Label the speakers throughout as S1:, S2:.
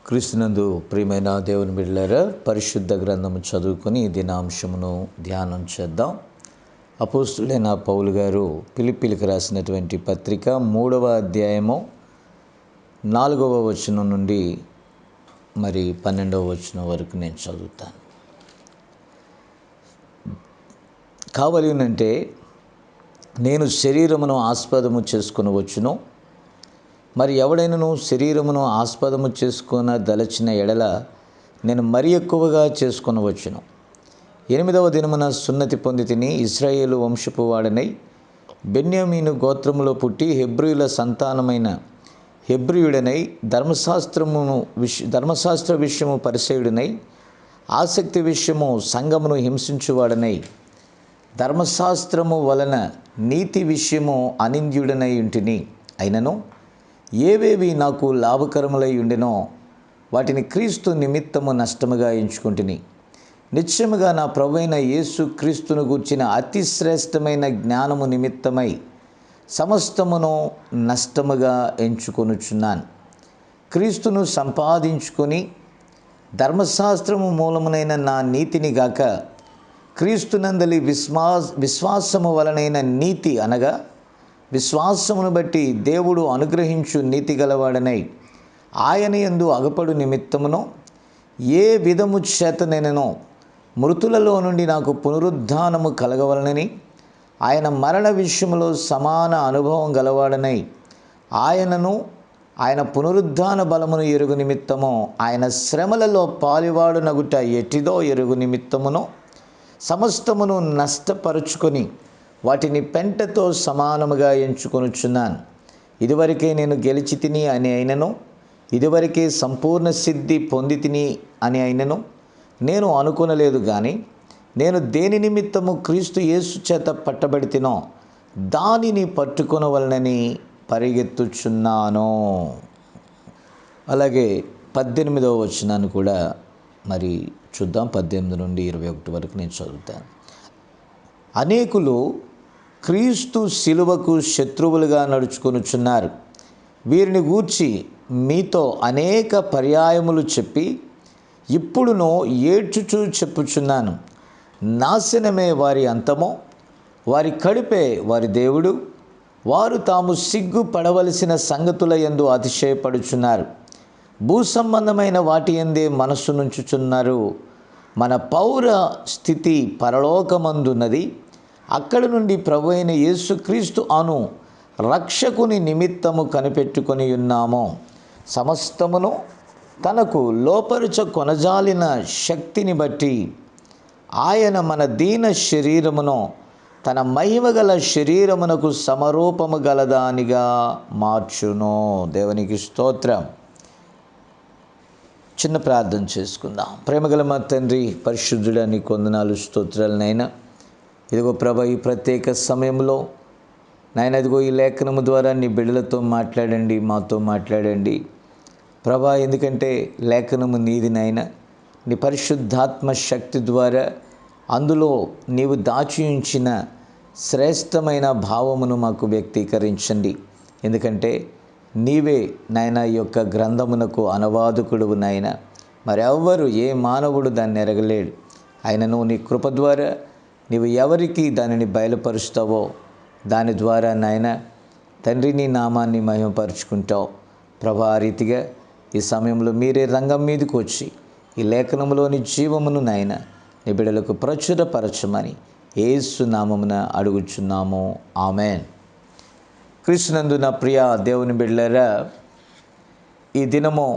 S1: క్రీస్తునందు ప్రియమైన దేవుని బిడ్డలారా, పరిశుద్ధ గ్రంథము చదువుకొని ఈ దినాంశమును ధ్యానం చేద్దాం. అపోస్తులైన పౌలు గారు ఫిలిప్పీలకు రాసినటువంటి పత్రిక 3వ అధ్యాయము 4వ వచనం నుండి 12వ వచనం వరకు నేను చదువుతాను. కావలినంటే నేను శరీరమును ఆస్పదము చేసుకుని వచ్చును, మరి ఎవడైనను శరీరమును ఆస్పదము చేసుకున్న దలచిన ఎడల నేను మరి ఎక్కువగా చేసుకుని వచ్చును. 8వ దినమున సున్నతి పొంది తిని ఇశ్రాయేలు వంశపు వాడనై బెన్యామీను గోత్రములో పుట్టి హెబ్రీయుల సంతానమైన హెబ్రీయుడనై ధర్మశాస్త్ర విషయము పరిసయుడనై ఆసక్తి విషయము సంఘమును హింసించువాడనై ధర్మశాస్త్రము వలన నీతి విషయము అనింద్యుడనై ఉంటిని. అయినను ఏవేవి నాకు లాభకరములై ఉండెనో వాటిని క్రీస్తు నిమిత్తము నష్టముగా ఎంచుకుంటుని. నిశ్చయముగా నా ప్రభువైన యేసు క్రీస్తును గూర్చిన అతి శ్రేష్టమైన జ్ఞానము నిమిత్తమై సమస్తమును నష్టముగా ఎంచుకొనుచున్నాను. క్రీస్తును సంపాదించుకొని ధర్మశాస్త్రము మూలమునైన నా నీతిని గాక క్రీస్తునందలి విశ్వాసము వలనైన నీతి అనగా విశ్వాసమును బట్టి దేవుడు అనుగ్రహించు నీతి గలవాడనై ఆయన యందు అగపడు నిమిత్తమును ఏ విధము చేతనైనను మృతులలో నుండి నాకు పునరుద్ధానము కలగవలనని ఆయన మరణ విషయంలో సమాన అనుభవం గలవాడనై ఆయనను ఆయన పునరుద్ధాన బలమును ఎరుగు నిమిత్తము ఆయన శ్రమలలో పాలివాడు నగుట ఎట్టిదో ఎరుగు నిమిత్తమును సమస్తమును నష్టపరుచుకొని వాటిని పెంటతో సమానముగా ఎంచుకొనుచున్నాను. ఇదివరకే నేను గెలిచి తిని అని అయినను, ఇదివరకే సంపూర్ణ సిద్ధి పొంది తిని అని అయినను నేను అనుకొనలేదు. కానీ నేను దేని నిమిత్తము క్రీస్తు యేసు చేత పట్టబడి తినో దానిని పట్టుకొనవలనని పరిగెత్తుచున్నాను. అలాగే 18వ వచనాన్ని కూడా చూద్దాం. 18 నుండి 21 వరకు నేను చదువుతాను. అనేకులు క్రీస్తు శిలువకు శత్రువులుగా నడుచుకొనుచున్నారు. వీరిని గూర్చి మీతో అనేక పర్యాయములు చెప్పి ఇప్పుడునో ఏడ్చుచూ చెప్పుచున్నాను. నాశనమే వారి అంతమో, వారి కడుపే వారి దేవుడు. వారు తాము సిగ్గు పడవలసిన సంగతుల యందు అతిశయపడుచున్నారు. భూసంబంధమైన వాటి యందే మనస్సు నుంచుచున్నారు. మన పౌర స్థితి పరలోకమందున్నది. అక్కడ నుండి ప్రభు అయిన యేసుక్రీస్తు అను రక్షకుని నిమిత్తము కనిపెట్టుకొని ఉన్నాము. సమస్తమును తనకు లోపరుచ కొనజాలిన శక్తిని బట్టి ఆయన మన దీన శరీరమును తన మహిమగల శరీరమునకు సమరూపము గలదానిగా మార్చును. దేవునికి స్తోత్రం. చిన్న ప్రార్థన చేసుకుందాం. ప్రేమగల మా తండ్రి, పరిశుద్ధుడా, నీ వందనాలు, స్తోత్రాలనైనా. ఇదిగో ప్రభా, ఈ ప్రత్యేక సమయంలో నాయన ఇదిగో ఈ లేఖనము ద్వారా నీ బిడ్డలతో మాట్లాడండి, మాతో మాట్లాడండి ప్రభా. ఎందుకంటే లేఖనము నీది నాయన. నీ పరిశుద్ధాత్మ శక్తి ద్వారా అందులో నీవు దాచి ఉంచిన శ్రేష్టమైన భావమును మాకు వ్యక్తీకరించండి. ఎందుకంటే నీవే నాయన ఈ యొక్క గ్రంథమునకు అనువాదకుడువు నాయన. మరెవ్వరు, ఏ మానవుడు దాన్ని ఎరగలేడు. అయినను నీ కృప ద్వారా నీవు ఎవరికి దానిని బయలుపరుస్తావో దాని ద్వారా నాయన తండ్రి నీ నామాన్ని మహిమపరుచుకుంటావు ప్రభా. ఆ రీతిగా ఈ సమయంలో మీరే రంగం మీదకి వచ్చి ఈ లేఖనములోని జీవమును నాయన నీ బిడ్డలకు ప్రచురపరచమని యేసు నామమున అడుగుచున్నాము. ఆమెన్. క్రీస్తునందు నా ప్రియ దేవుని బిడ్డలారా, ఈ దినము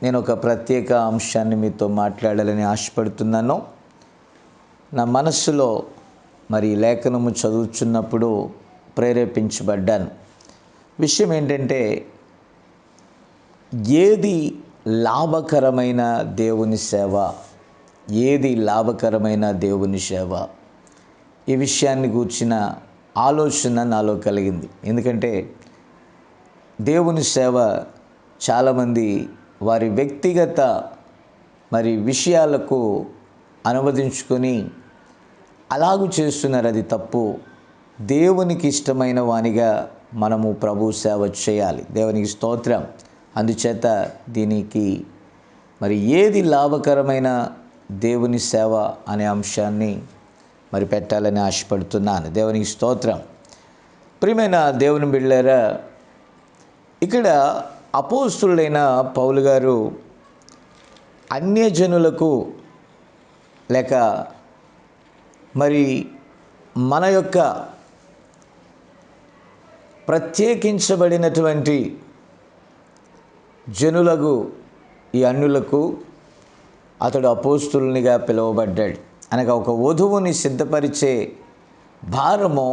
S1: నేను ఒక ప్రత్యేక అంశాన్ని మీతో మాట్లాడాలని ఆశపడుతున్నాను. నా మనస్సులో లేఖనము చదువుతున్నప్పుడు ప్రేరేపించబడ్డాను. విషయం ఏంటంటే, ఏది లాభకరమైన దేవుని సేవ, ఏది లాభకరమైన దేవుని సేవ, ఈ విషయాన్ని గూర్చిన ఆలోచన నాలో కలిగింది. ఎందుకంటే దేవుని సేవ చాలామంది వారి వ్యక్తిగత విషయాలకు అనువదించుకొని అలాగూ చేస్తున్నారు. అది తప్పు. దేవునికి ఇష్టమైన వానిగా మనము ప్రభు సేవ చేయాలి. దేవునికి స్తోత్రం. అందుచేత దీనికి మరి ఏది లాభకరమైన దేవుని సేవ అనే అంశాన్ని మరి పెట్టాలని ఆశపడుతున్నాను. దేవునికి స్తోత్రం. ప్రియమైన దేవుని బిడ్డలారా, ఇక్కడ అపోస్తులుడైన పౌలు గారు అన్యజనులకు లేక మరి మన యొక్క ప్రత్యేకించబడినటువంటి జనులకు, ఈ అన్యులకు అతడు అపోస్తులునిగా పిలువబడ్డాడు. అనగా ఒక వధువుని సిద్ధపరిచే భారము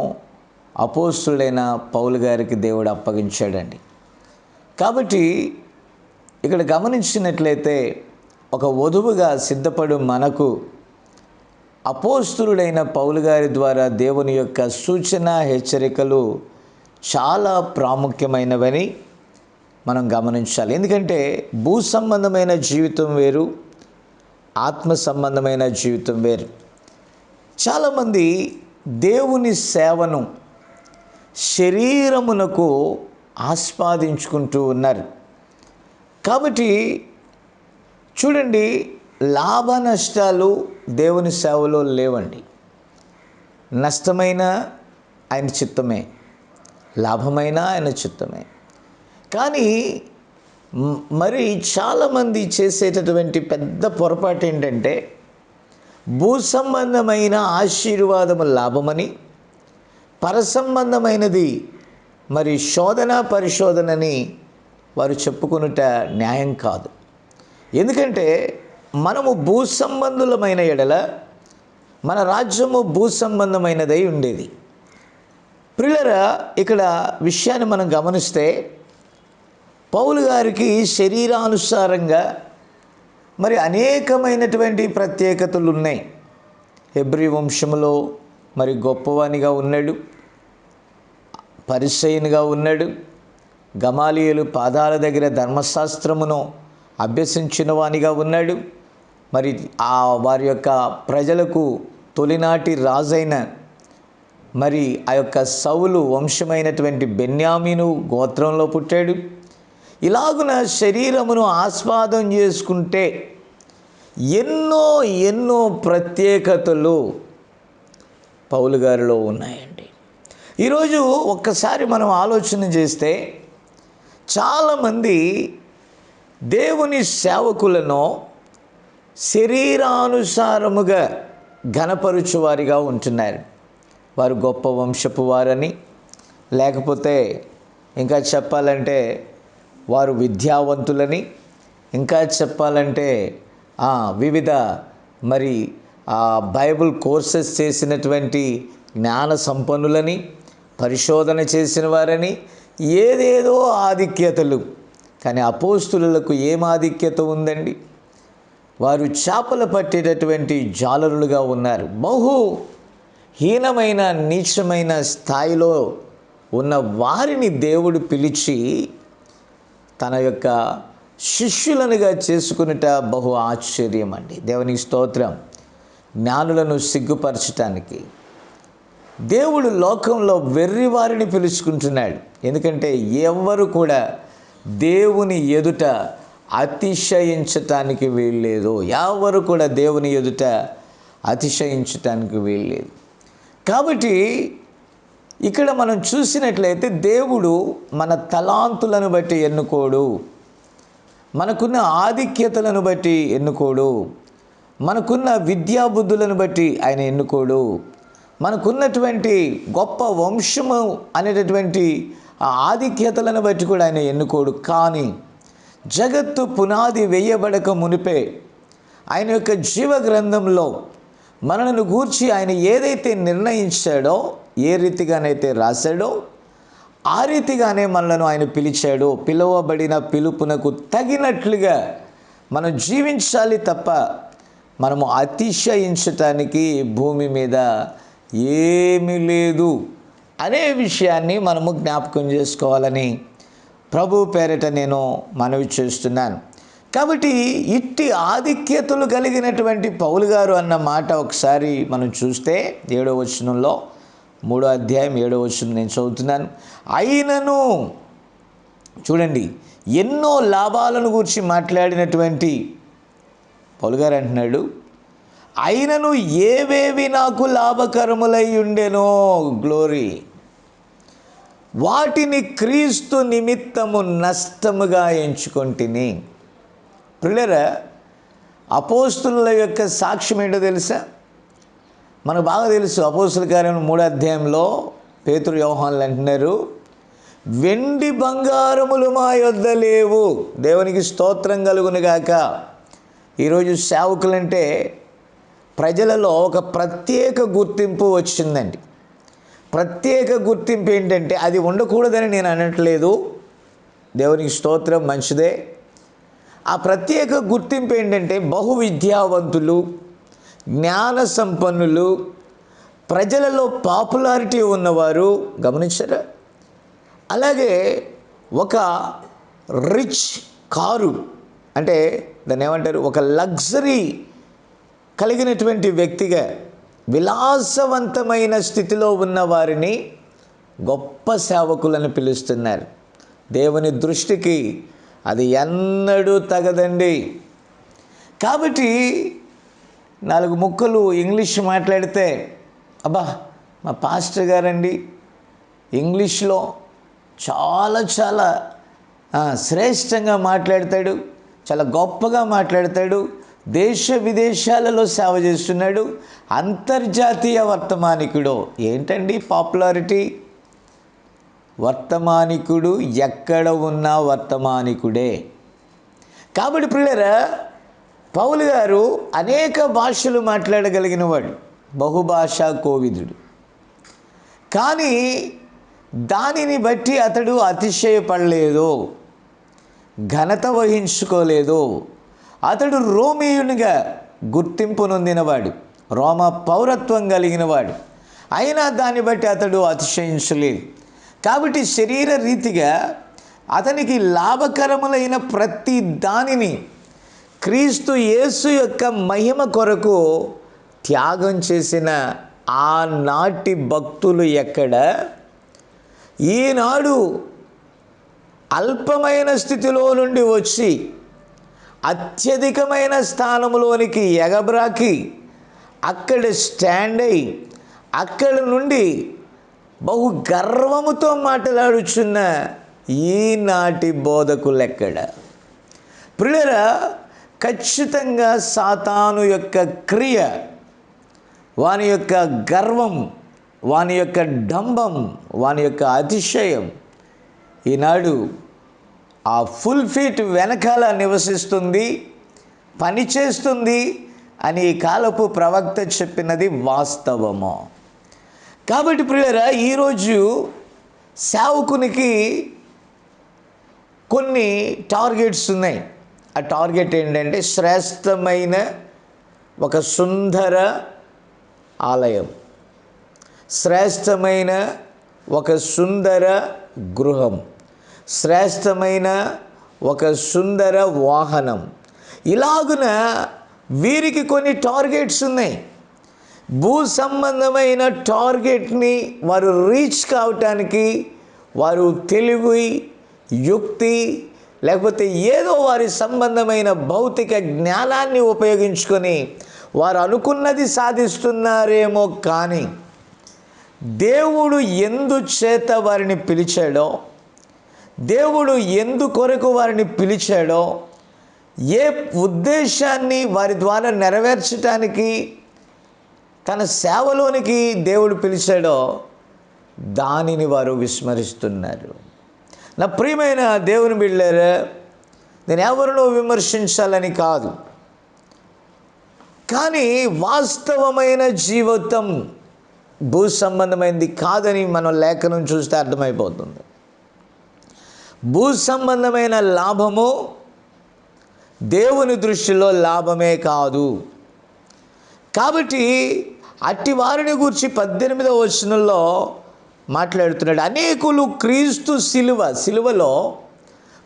S1: అపోస్తులైన పౌలు గారికి దేవుడు అప్పగించాడండి. కాబట్టి ఇక్కడ గమనించినట్లయితే ఒక వధువుగా సిద్ధపడు మనకు అపోస్తులుడైన పౌలు గారి ద్వారా దేవుని యొక్క సూచన, హెచ్చరికలు చాలా ప్రాముఖ్యమైనవని మనం గమనించాలి. ఎందుకంటే భూ సంబంధమైన జీవితం వేరు, ఆత్మ సంబంధమైన జీవితం వేరు. చాలామంది దేవుని సేవను శరీరమునకు ఆస్వాదించుకుంటూ ఉన్నారు. కాబట్టి చూడండి, లాభ నష్టాలు దేవుని సేవలో లేవండి. నష్టమైన ఆయన చిత్తమే, లాభమైన ఆయన చిత్తమే. కానీ మరి చాలామంది చేసేటటువంటి పెద్ద పొరపాటు ఏంటంటే భూ సంబంధమైన ఆశీర్వాదము లాభమని, పరసంబంధమైనది మరి శోధన పరిశోధనని వారు చెప్పుకొనుట న్యాయం కాదు. ఎందుకంటే మనము భూ సంబంధులమైన ఎడల మన రాజ్యము భూ సంబంధమైనదై ఉండేది. ప్రియులారా, ఇక్కడ విషయాన్ని మనం గమనిస్తే పౌలు గారికి శరీరానుసారంగా మరి అనేకమైనటువంటి ప్రత్యేకతలు ఉన్నాయి. హెబ్రీ వంశములో మరి గొప్పవానిగా ఉన్నాడు, పరిసయ్యునిగా ఉన్నాడు, గమాలియేలు పాదాల దగ్గర ధర్మశాస్త్రమును అభ్యసించిన వానిగా ఉన్నాడు. మరి వారి యొక్క ప్రజలకు తొలినాటి రాజైన మరి ఆ యొక్క సౌలు వంశమైనటువంటి బెన్యామీను గోత్రంలో పుట్టాడు. ఇలాగున శరీరమును ఆస్వాదం చేసుకుంటే ఎన్నో ఎన్నో ప్రత్యేకతలు పౌలు గారిలో ఉన్నాయండి. ఈరోజు ఒక్కసారి మనం ఆలోచన చేస్తే చాలామంది దేవుని సేవకులను శరీరానుసారముగా ఘనపరుచువారిగా ఉంటున్నారు. వారు గొప్ప వంశపు వారని, లేకపోతే ఇంకా చెప్పాలంటే వారు విద్యావంతులని, ఇంకా చెప్పాలంటే వివిధ మరి బైబిల్ కోర్సెస్ చేసినటువంటి జ్ఞాన సంపన్నులని, పరిశోధన చేసిన వారని, ఏదేదో ఆధిక్యతలు. కానీ అపోస్తులకు ఏం ఆధిక్యత ఉందండి? వారు చేపలు పట్టేటటువంటి జాలరులుగా ఉన్నారు. బహు హీనమైన నీచమైన స్థాయిలో ఉన్న వారిని దేవుడు పిలిచి తన యొక్క శిష్యులనుగా చేసుకునేట బహు ఆశ్చర్యం అండి. దేవునికి స్తోత్రం. జ్ఞానులను సిగ్గుపరచటానికి దేవుడు లోకంలో వెర్రి వారిని పిలుచుకుంటున్నాడు. ఎందుకంటే ఎవ్వరు కూడా దేవుని ఎదుట అతిశయించటానికి వీల్లేదు. ఎవరు కూడా దేవుని ఎదుట అతిశయించటానికి వీల్లేదు. కాబట్టి ఇక్కడ మనం చూసినట్లయితే దేవుడు మన తలాంతులను బట్టి ఎన్నుకోడు, మనకున్న ఆధిక్యతలను బట్టి ఎన్నుకోడు, మనకున్న విద్యాబుద్ధులను బట్టి ఆయన ఎన్నుకోడు, మనకున్నటువంటి గొప్ప వంశము అనేటటువంటి ఆ ఆధిక్యతలను బట్టి కూడా ఆయన ఎన్నుకోడు. కానీ జగత్తు పునాది వేయబడక మునిపే ఆయన యొక్క జీవ గ్రంథంలో మనలను గూర్చి ఆయన ఏదైతే నిర్ణయించాడో, ఏ రీతిగానైతే రాశాడో ఆ రీతిగానే మనలను ఆయన పిలిచాడు. పిలువబడిన పిలుపునకు తగినట్లుగా మనం జీవించాలి తప్ప మనము అతిశయించటానికి భూమి మీద ఏమీ లేదు అనే విషయాన్ని మనము జ్ఞాపకం చేసుకోవాలని ప్రభు పేరిట నేను మనవి చేస్తున్నాను. కాబట్టి ఇట్టి ఆధిక్యతలు కలిగినటువంటి పౌలు గారు అన్న మాట ఒకసారి మనం చూస్తే 7వ వచనంలో, 3వ అధ్యాయం 7వ వచనం నేను చదువుతున్నాను. అయినను చూడండి, ఎన్నో లాభాలను గురించి మాట్లాడినటువంటి పౌలు గారు అంటున్నాడు, అయినను ఏవేవి నాకు లాభకరములై ఉండెనో, గ్లోరీ, వాటిని క్రీస్తు నిమిత్తము నష్టముగా ఎంచుకొంటిని. ప్రియులారా, అపోస్తుల యొక్క సాక్ష్యం ఏంటో తెలుసా? మనకు బాగా తెలుసు. అపోస్తుల కార్యం 3వ అధ్యాయంలో పేతురు యోహానులు అంటున్నారు, వెండి బంగారములు మా యొద్ద లేవు. దేవునికి స్తోత్రం కలుగును గాక. ఈరోజు సేవకులంటే ప్రజలలో ఒక ప్రత్యేక గుర్తింపు వచ్చిందండి. ప్రత్యేక గుర్తింపు ఏంటంటే, అది ఉండకూడదని నేను అనట్లేదు, దేవునికి స్తోత్రం, మంచిదే. ఆ ప్రత్యేక గుర్తింపు ఏంటంటే, బహు విద్యావంతులు, జ్ఞాన సంపన్నులు, ప్రజలలో పాపులారిటీ ఉన్నవారు. గమనించారా? అలాగే ఒక రిచ్ కారు, అంటే దాన్ని ఏమంటారు, ఒక లగ్జరీ కలిగినటువంటి వ్యక్తిగా, విలాసవంతమైన స్థితిలో ఉన్న వారిని గొప్ప సేవకులను పిలుస్తున్నారు. దేవుని దృష్టికి అది ఎన్నడూ తగదండి. కాబట్టి 4 ముక్కలు ఇంగ్లీష్ మాట్లాడితే, అబ్బా మా పాస్టర్ గారండి ఇంగ్లీష్లో చాలా చాలా శ్రేష్టంగా మాట్లాడతాడు, చాలా గొప్పగా మాట్లాడతాడు, దేశ విదేశాలలో సేవ చేస్తున్నాడు, అంతర్జాతీయ వర్తమానికుడు. ఏంటండి పాపులారిటీ? వర్తమానికుడు ఎక్కడ ఉన్నా వర్తమానికుడే. కాబట్టి ప్రియులారా, పౌలు గారు అనేక భాషలు మాట్లాడగలిగిన వాడు, బహుభాషా కోవిదుడు. కానీ దానిని బట్టి అతడు అతిశయపడలేదు, ఘనత వహించుకోలేదు. అతడు రోమీయునిగా గుర్తింపు నొందినవాడు, రోమ పౌరత్వం కలిగినవాడు. అయినా దాన్ని బట్టి అతడు అతిశయించలేదు. కాబట్టి శరీర రీతిగా అతనికి లాభకరములైన ప్రతి దానిని క్రీస్తు యేసు యొక్క మహిమ కొరకు త్యాగం చేసిన ఆనాటి భక్తులు ఎక్కడ? ఈనాడు అల్పమైన స్థితిలో నుండి వచ్చి అత్యధికమైన స్థానంలోనికి ఎగబ్రాకి అక్కడ స్టాండ్ అయి అక్కడ నుండి బహు గర్వముతో మాట్లాడుచున్న ఈనాటి బోధకులెక్కడ? ప్రియులారా, ఖచ్చితంగా సాతాను యొక్క క్రియ, వాని యొక్క గర్వం, వాని యొక్క డంబం, వాని యొక్క అతిశయం ఈనాడు ఆ ఫుల్ ఫీట్ వెనకాల నివసిస్తుంది, పనిచేస్తుంది అని ఈ కాలపు ప్రవక్త చెప్పినది వాస్తవము. కాబట్టి ప్రియులారా, ఈరోజు సేవకునికి కొన్ని టార్గెట్స్ ఉన్నాయి. ఆ టార్గెట్ ఏంటంటే, శ్రేష్టమైన ఒక సుందర ఆలయం, శ్రేష్టమైన ఒక సుందర గృహం, శ్రేష్టమైన ఒక సుందర వాహనం. ఇలాగున వీరికి కొన్ని టార్గెట్స్ ఉన్నాయి. భూ సంబంధమైన టార్గెట్ని వారు రీచ్ కావటానికి వారు తెలివి, యుక్తి, లేకపోతే ఏదో వారి సంబంధమైన భౌతిక జ్ఞానాన్ని ఉపయోగించుకొని వారు అనుకున్నది సాధిస్తున్నారేమో. కానీ దేవుడు ఎందుచేత వారిని పిలిచాడో, దేవుడు ఎందుకొరకు వారిని పిలిచాడో, ఏ ఉద్దేశాన్ని వారి ద్వారా నెరవేర్చడానికి తన సేవలోనికి దేవుడు పిలిచాడో దానిని వారు విస్మరిస్తున్నారు. నా ప్రియమైన దేవుని బిడ్డలారా, నేను ఎవరినో విమర్శించాలని కాదు, కానీ వాస్తవమైన జీవితం భూ సంబంధమైనది కాదని మనం లేఖనం చూస్తే అర్థమైపోతుంది. భూ సంబంధమైన లాభము దేవుని దృష్టిలో లాభమే కాదు. కాబట్టి అట్టి వారిని గురించి 18వ వచనంలో మాట్లాడుతున్నాడు. అనేకులు క్రీస్తు సిలువలో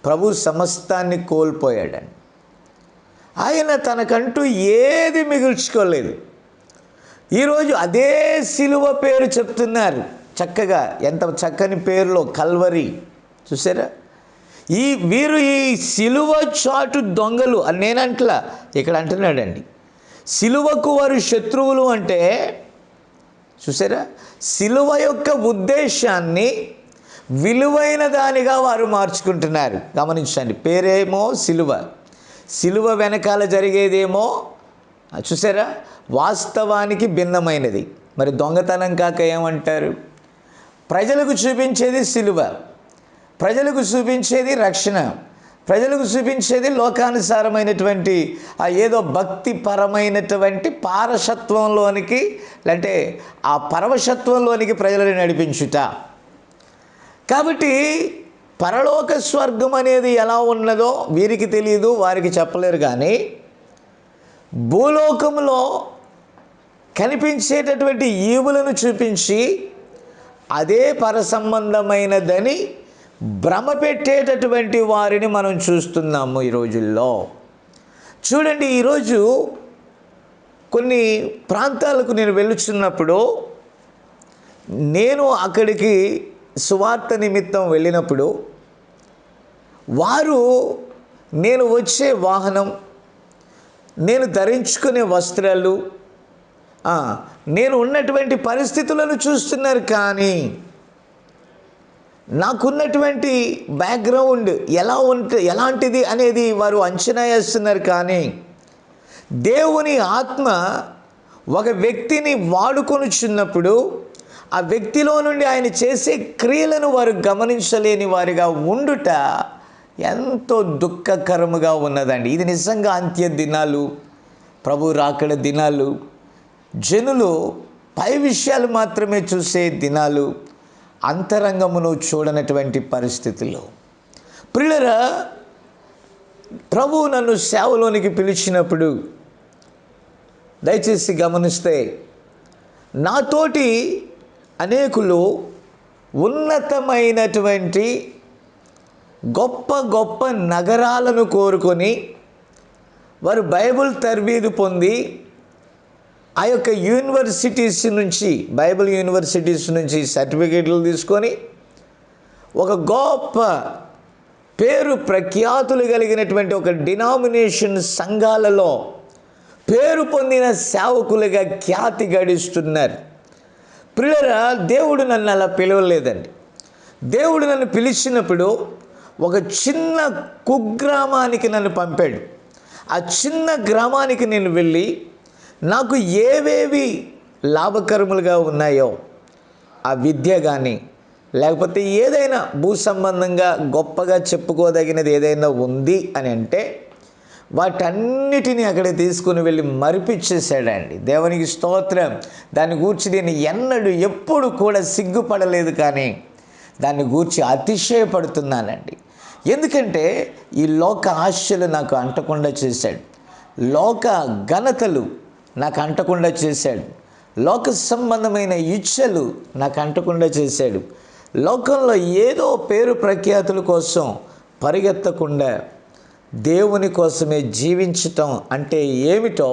S1: ప్రభు సమస్తాన్ని కోల్పోయాడని. ఆయన తనకంటూ ఏది మిగుల్చుకోలేదు. ఈరోజు అదే సిలువ పేరు చెప్తున్నారు చక్కగా. ఎంత చక్కని పేరులో, కల్వరి. చూసారా? వీరు ఈ సిలువ చాటు దొంగలు అని నేనంటలా, ఇక్కడ అంటున్నాడండి. సిలువకు వారు శత్రువులు అంటే చూసారా, సిలువ యొక్క ఉద్దేశాన్ని విలువైన దానిగా వారు మార్చుకుంటున్నారు. గమనించండి, పేరేమో సిలువ, సిలువ వెనకాల జరిగేదేమో చూసారా వాస్తవానికి భిన్నమైనది. మరి దొంగతనం కాక ఏమంటారు? ప్రజలకు చూపించేది సిలువ, ప్రజలకు చూపించేది రక్షణ, ప్రజలకు చూపించేది లోకానుసారమైనటువంటి ఏదో భక్తిపరమైనటువంటి పారసత్వంలోనికి, అంటే ఆ పరవశత్వంలోనికి ప్రజలను నడిపించుట. కాబట్టి పరలోక స్వర్గం అనేది ఎలా ఉన్నదో వీరికి తెలియదు, వారికి చెప్పలేరు. కానీ భూలోకంలో కనిపించేటటువంటి ఈవులను చూపించి అదే పరసంబంధమైనదని భ్రమ పెట్టేటటువంటి వారిని మనం చూస్తున్నాము ఈ రోజుల్లో. చూడండి, ఈరోజు కొన్ని ప్రాంతాలకు నేను వెళ్ళుచున్నప్పుడు, నేను అక్కడికి సువార్త నిమిత్తం వెళ్ళినప్పుడు, వారు నేను వచ్చే వాహనం, నేను ధరించుకునే వస్త్రాలు, నేను ఉన్నటువంటి పరిస్థితులను చూస్తున్నారు. కానీ నాకున్నటువంటి బ్యాక్గ్రౌండ్ ఎలాంటిది అనేది వారు అంచనా వేస్తున్నారు. కానీ దేవుని ఆత్మ ఒక వ్యక్తిని వాడుకొనుచున్నప్పుడు ఆ వ్యక్తిలో నుండి ఆయన చేసే క్రియలను వారు గమనించలేని వారిగా ఉండుట ఎంతో దుఃఖకరముగా ఉన్నదండి. ఇది నిజంగా అంత్య దినాలు, ప్రభు రాకడ దినాలు, జనులు పై విషయాలు మాత్రమే చూసే దినాలు, అంతరంగమును చూడనటువంటి పరిస్థితుల్లో. ప్రియులారా, ప్రభువు నన్ను సేవలోనికి పిలిచినప్పుడు దయచేసి గమనిస్తే, నాతోటి అనేకులు ఉన్నతమైనటువంటి గొప్ప గొప్ప నగరాలను కోరుకొని వారు బైబిల్ తర్బీదు పొంది ఆ యొక్క యూనివర్సిటీస్ నుంచి, బైబిల్ యూనివర్సిటీస్ నుంచి సర్టిఫికేట్లు తీసుకొని ఒక గొప్ప పేరు ప్రఖ్యాతులు కలిగినటువంటి ఒక డినామినేషన్ సంఘాలలో పేరు పొందిన సేవకులుగా ఖ్యాతి గడిస్తున్నారు. ప్రియులారా, దేవుడు నన్ను అలా పిలవలేదండి. దేవుడు నన్ను పిలిచినప్పుడు ఒక చిన్న కుగ్రామానికి నన్ను పంపాడు. ఆ చిన్న గ్రామానికి నేను వెళ్ళి నాకు ఏవేవి లాభకరములుగా ఉన్నాయో, ఆ విద్య కానీ లేకపోతే ఏదైనా భూ సంబంధంగా గొప్పగా చెప్పుకోదగినది ఏదైనా ఉంది అని అంటే వాటన్నిటినీ అక్కడ తీసుకుని వెళ్ళి మరిపించేశాడండి. దేవునికి స్తోత్రం. దాన్ని గూర్చి నేను ఎప్పుడు కూడా సిగ్గుపడలేదు, కానీ దాన్ని గూర్చి అతిశయపడుతున్నానండి. ఎందుకంటే ఈ లోక ఆశలు నాకు అంటకుండా చేశాడు, లోక ఘనతలు నాకు అంటకుండా చేశాడు, లోక సంబంధమైన ఇచ్చలు నాకు అంటకుండా చేశాడు. లోకంలో ఏదో పేరు ప్రఖ్యాతుల కోసం పరిగెత్తకుండా దేవుని కోసమే జీవించటం అంటే ఏమిటో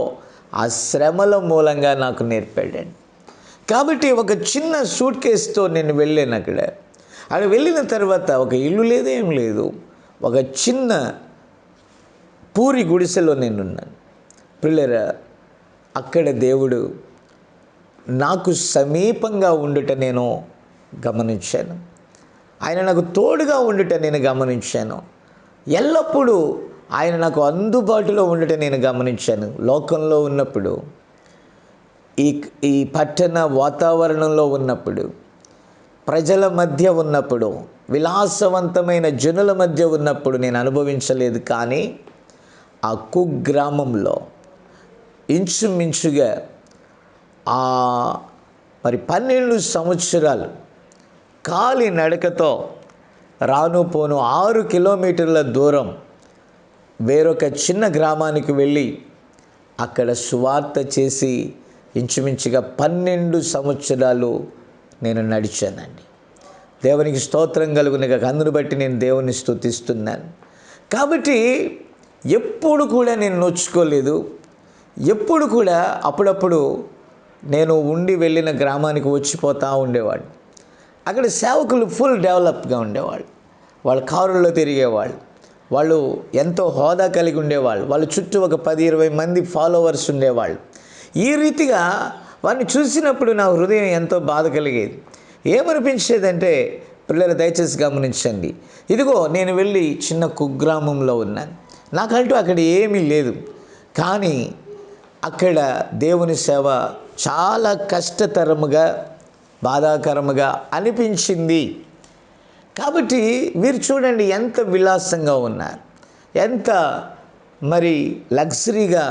S1: ఆ శ్రమల మూలంగా నాకు నేర్పాడండి. కాబట్టి ఒక చిన్న సూట్ కేసుతో నేను వెళ్ళాను. అక్కడ వెళ్ళిన తర్వాత ఒక ఇల్లు లేదు, ఏం లేదు, ఒక చిన్న పూరి గుడిసెలో నేనున్నాను. పిల్లరా, అక్కడ దేవుడు నాకు సమీపంగా ఉండుట నేను గమనించాను. ఆయన నాకు తోడుగా ఉండుట నేను గమనించాను. ఎల్లప్పుడూ ఆయన నాకు అందుబాటులో ఉండుట నేను గమనించాను. లోకంలో ఉన్నప్పుడు, ఈ పట్టణ వాతావరణంలో ఉన్నప్పుడు, ప్రజల మధ్య ఉన్నప్పుడు, విలాసవంతమైన జనుల మధ్య ఉన్నప్పుడు నేను అనుభవించలేదు. కానీ ఆ కుగ్రామంలో ఇంచుమించుగా మరి 12 సంవత్సరాలు కాలి నడకతో రాను పోను 6 కిలోమీటర్ల దూరం వేరొక చిన్న గ్రామానికి వెళ్ళి అక్కడ సువార్త చేసి ఇంచుమించుగా 12 సంవత్సరాలు నేను నడిచానండి. దేవునికి స్తోత్రం కలుగునిగా. అందును బట్టి నేను దేవుని స్తుతిస్తున్నాను. కాబట్టి ఎప్పుడు కూడా నేను నొచ్చుకోలేదు. ఎప్పుడు కూడా అప్పుడప్పుడు నేను ఉండి వెళ్ళిన గ్రామానికి వచ్చిపోతూ ఉండేవాడు. అక్కడ సేవకులు ఫుల్ డెవలప్గా ఉండేవాళ్ళు. వాళ్ళ కారుల్లో తిరిగేవాళ్ళు, వాళ్ళు ఎంతో హోదా కలిగి ఉండేవాళ్ళు, వాళ్ళ చుట్టూ ఒక 10-20 మంది ఫాలోవర్స్ ఉండేవాళ్ళు. ఈ రీతిగా వారిని చూసినప్పుడు నా హృదయం ఎంతో బాధ కలిగేది. ఏమనిపించేదంటే, పిల్లలు దయచేసి గమనించండి, ఇదిగో నేను వెళ్ళి చిన్న కుగ్రామంలో ఉన్నాను, నాకంటూ అక్కడ ఏమీ లేదు, కానీ అక్కడ దేవుని సేవ చాలా కష్టతరముగా బాధాకరముగా అనిపించింది. కాబట్టి మీరు చూడండి ఎంత విలాసంగా ఉన్నారు, ఎంత మరి లగ్జరీగా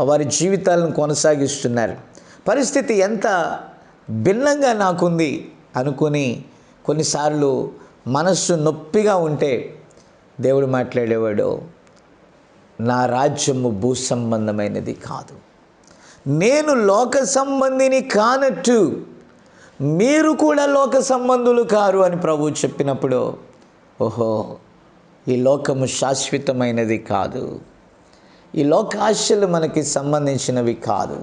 S1: వారి జీవితాలను కొనసాగిస్తున్నారు, పరిస్థితి ఎంత భిన్నంగా నాకుంది అనుకుని కొన్నిసార్లు మనస్సు నొప్పిగా ఉంటే దేవుడు మాట్లాడేవాడు, నా రాజ్యము భూ సంబంధమైనది కాదు, నేను లోక సంబంధిని కానట్టు మీరు కూడా లోక సంబంధులు కారు అని ప్రభువు చెప్పినప్పుడు, ఓహో, ఈ లోకము శాశ్వతమైనది కాదు, ఈ లోకాశలు మనకి సంబంధించినవి కాదు,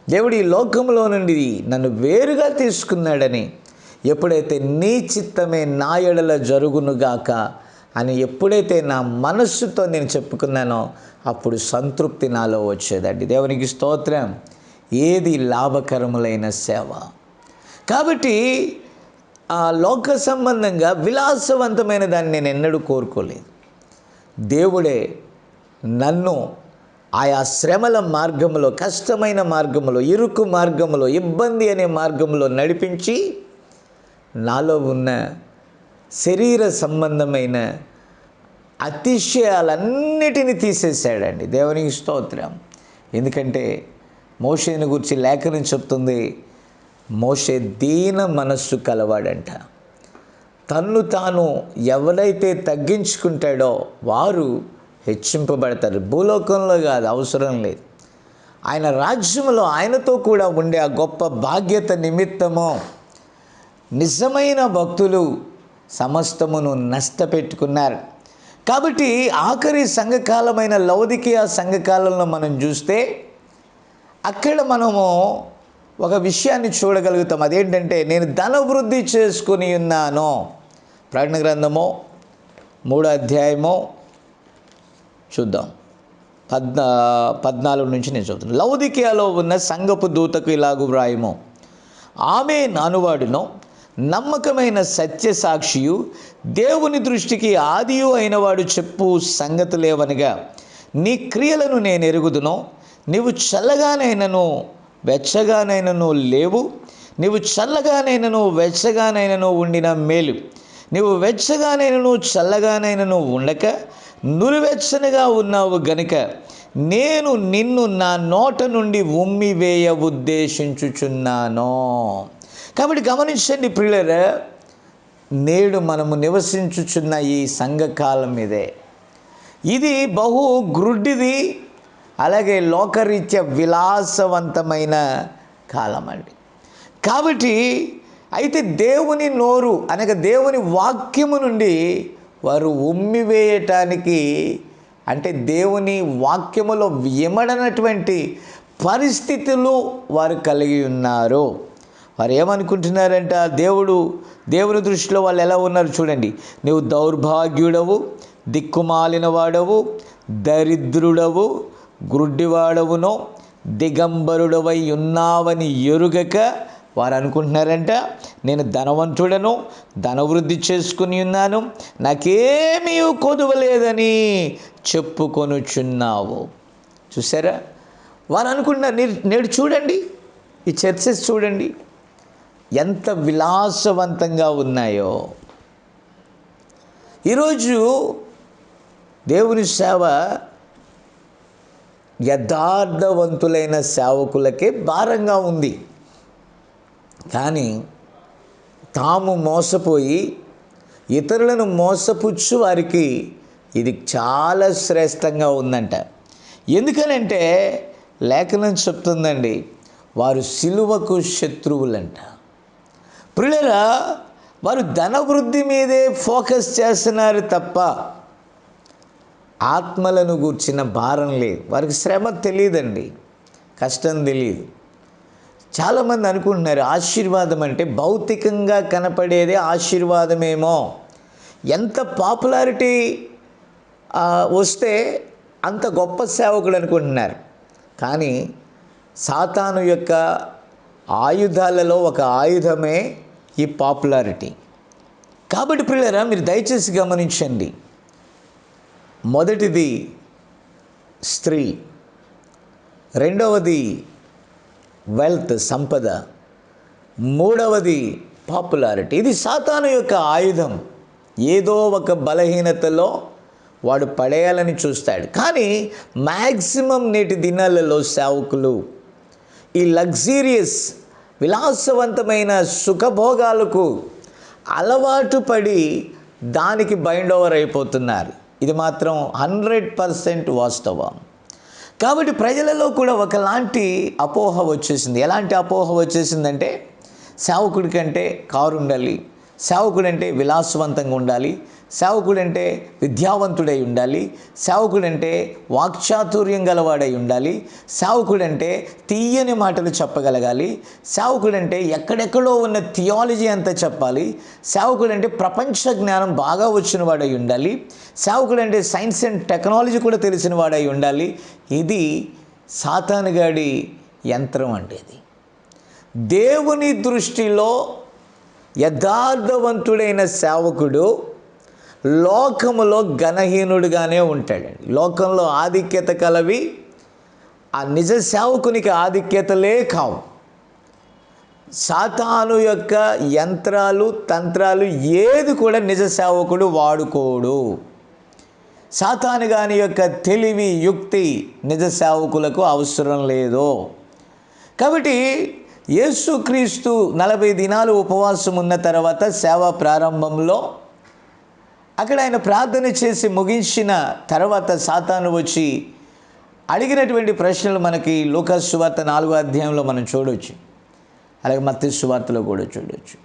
S1: దేవుడు ఈ లోకంలో నుండి నన్ను వేరుగా తీసుకున్నాడని ఎప్పుడైతే నీ చిత్తమే నా ఎడల జరుగునుగాక అని ఎప్పుడైతే నా మనస్సుతో నేను చెప్పుకున్నానో అప్పుడు సంతృప్తి నాలో వచ్చేదండి. దేవునికి స్తోత్రం. ఏది లాభకరములైన సేవ. కాబట్టి ఆ లోక సంబంధంగా విలాసవంతమైన దాన్ని నేను ఎన్నడూ కోరుకోలేదు. దేవుడే నన్ను ఆయా శ్రమల మార్గంలో, కష్టమైన మార్గంలో, ఇరుకు మార్గంలో, ఇబ్బంది అనే మార్గంలో నడిపించి నాలో ఉన్న శరీర సంబంధమైన అతిశయాలన్నిటినీ తీసేశాడండి. దేవునికి స్తోత్రం. ఎందుకంటే మోషేని గురించి లేఖనం చెప్తుంది, మోషే దీన మనస్సు కలవాడంట. తన్ను తాను ఎవరైతే తగ్గించుకుంటాడో వారు హెచ్చింపబడతారు. భూలోకంలో కాదు, అవసరం లేదు, ఆయన రాజ్యంలో ఆయనతో కూడా ఉండే ఆ గొప్ప బాధ్యత నిమిత్తము నిజమైన భక్తులు సమస్తమును నష్టపెట్టుకున్నారు. కాబట్టి ఆఖరి సంఘకాలమైన లౌదికీయ సంఘకాలంలో మనం చూస్తే అక్కడ మనము ఒక విషయాన్ని చూడగలుగుతాం. అదేంటంటే, నేను ధనవృద్ధి చేసుకుని ఉన్నాను. ప్రకటన గ్రంథము 3వ అధ్యాయము చూద్దాం, 14 నుంచి నేను చదువుతాను. లౌదికీయలో ఉన్న సంఘపు దూతకు ఇలాగు వ్రాయము, ఆమె నానువాడును నమ్మకమైన సత్యసాక్షియు దేవుని దృష్టికి ఆదియు అయినవాడు చెప్పు సంగతులేవనగా, నీ క్రియలను నేను ఎరుగుదును, నీవు చల్లగానైనను వెచ్చగానైనను లేవు, నీవు చల్లగానైనను వెచ్చగానైనను ఉండిన మేలు, నీవు వెచ్చగానైనను చల్లగానైనను ఉండక నులివెచ్చనగా ఉన్నావు గనుక నేను నిన్ను నా నోట నుండి ఉమ్మివేయ ఉద్దేశించుచున్నాను. కాబట్టి గమనించండి ప్రియులారా, నేడు మనము నివసించుచున్న ఈ సంఘకాలం ఇదే. ఇది బహు గ్రుడ్డిది, అలాగే లోకరీత్యా విలాసవంతమైన కాలం అండి. కాబట్టి అయితే దేవుని నోరు అనగా దేవుని వాక్యము నుండి వారు ఉమ్మివేయటానికి, అంటే దేవుని వాక్యములో ఇమడనటువంటి పరిస్థితులు వారు కలిగి ఉన్నారు. వారు ఏమనుకుంటున్నారంట, దేవుని దృష్టిలో వాళ్ళు ఎలా ఉన్నారు చూడండి. నీవు దౌర్భాగ్యుడవు, దిక్కుమాలిన వాడవు, దరిద్రుడవు, గ్రుడ్డివాడవునో, దిగంబరుడవై ఉన్నావని ఎరుగక వారు అనుకుంటున్నారంట, నేను ధనవంతుడను, ధనవృద్ధి చేసుకుని ఉన్నాను, నాకేమీ కొదువలేదని చెప్పుకొనుచున్నావు. చూసారా, వారు అనుకుంటున్నారు. నేడు చూడండి, ఈ చర్చెస్ చూడండి ఎంత విలాసవంతంగా ఉన్నాయో. ఈరోజు దేవుని సేవ యథార్థవంతులైన సేవకులకే భారంగా ఉంది. కానీ తాము మోసపోయి ఇతరులను మోసపుచ్చు వారికి ఇది చాలా శ్రేష్టంగా ఉందంట. ఎందుకనంటే లేఖనం చెప్తుందండి, వారు సిలువకు శత్రువులంట. ప్రియులారా, వారు ధనవృద్ధి మీదే ఫోకస్ చేస్తున్నారు తప్ప ఆత్మలను గూర్చిన భారం లేదు. వారికి శ్రమ తెలియదండి, కష్టం తెలియదు. చాలామంది అనుకుంటున్నారు ఆశీర్వాదం అంటే భౌతికంగా కనపడేదే ఆశీర్వాదమేమో. ఎంత పాపులారిటీ వస్తే అంత గొప్ప సేవకుడు అనుకుంటున్నారు. కానీ సాతాను యొక్క ఆయుధాలలో ఒక ఆయుధమే ఈ పాపులారిటీ. కాబట్టి ప్రియులారా, మీరు దయచేసి గమనించండి. మొదటిది స్త్రీ, రెండవది వెల్త్, సంపద, మూడవది పాపులారిటీ. ఇది సాతాను యొక్క ఆయుధం. ఏదో ఒక బలహీనతలో వాడు పడేయాలని చూస్తాడు. కానీ మ్యాక్సిమం నేటి దినాలలో సేవకులు ఈ లగ్జీరియస్ విలాసవంతమైన సుఖభోగాలకు అలవాటు పడి దానికి బైండ్ ఓవర్ అయిపోతున్నారు. ఇది మాత్రం 100% వాస్తవం. కాబట్టి ప్రజలలో కూడా ఒకలాంటి అపోహ వచ్చేసింది. ఎలాంటి అపోహ వచ్చేసిందంటే, సేవకుడి కంటే కారు ఉండాలి, సేవకుడంటే విలాసవంతంగా ఉండాలి, సేవకుడంటే విద్యావంతుడై ఉండాలి, సేవకుడంటే వాక్చాతుర్యం గలవాడై ఉండాలి, సేవకుడంటే తీయని మాటలు చెప్పగలగాలి, సేవకుడంటే ఎక్కడెక్కడో ఉన్న థియాలజీ అంతా చెప్పాలి, సేవకుడంటే ప్రపంచ జ్ఞానం బాగా వచ్చిన వాడై ఉండాలి, సేవకుడంటే సైన్స్ అండ్ టెక్నాలజీ కూడా తెలిసిన వాడై ఉండాలి. ఇది సాతానుగాడి యంత్రం అంటే. ఇది దేవుని దృష్టిలో యథార్థవంతుడైన సేవకుడు లోకములో ఘనహీనుడిగానే ఉంటాడండి. లోకంలో ఆధిక్యత కలవి ఆ నిజ సేవకునికి ఆధిక్యతలే కావు. సాతాను యొక్క యంత్రాలు, తంత్రాలు ఏది కూడా నిజ సేవకుడు వాడుకోడు. సాతాను గాని యొక్క తెలివి, యుక్తి నిజ సేవకులకు అవసరం లేదు. కాబట్టి యేసుక్రీస్తు 40 దినాలు ఉపవాసం ఉన్న తర్వాత సేవ ప్రారంభంలో అక్కడ ఆయన ప్రార్థన చేసి ముగించిన తర్వాత సాతాను వచ్చి అడిగినటువంటి ప్రశ్నలు మనకి లూకాసు సువార్త 4వ అధ్యాయంలో మనం చూడవచ్చు, అలాగే మత్తయి సువార్తలో కూడా చూడవచ్చు.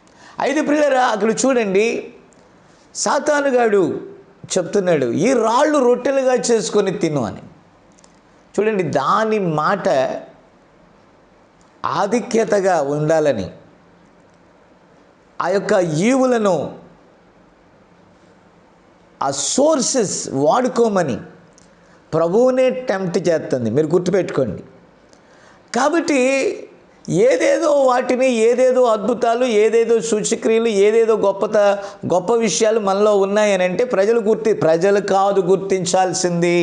S1: అయితే ప్రియులారా, అక్కడ చూడండి, సాతానుగాడు చెప్తున్నాడు, ఈ రాళ్ళు రొట్టెలుగా చేసుకొని తిను అని. చూడండి, దాని మాట ఆధిక్యతగా ఉండాలని, ఆ యొక్క ఈవులను, ఆ సోర్సెస్ వాడుకోమని ప్రభువునే టెంప్ట్ చేస్తుంది. మీరు గుర్తుపెట్టుకోండి. కాబట్టి ఏదేదో వాటిని, ఏదేదో అద్భుతాలు, ఏదేదో సూచక్రియలు, ఏదేదో గొప్ప విషయాలు మనలో ఉన్నాయని అంటే ప్రజలు కాదు గుర్తించాల్సింది.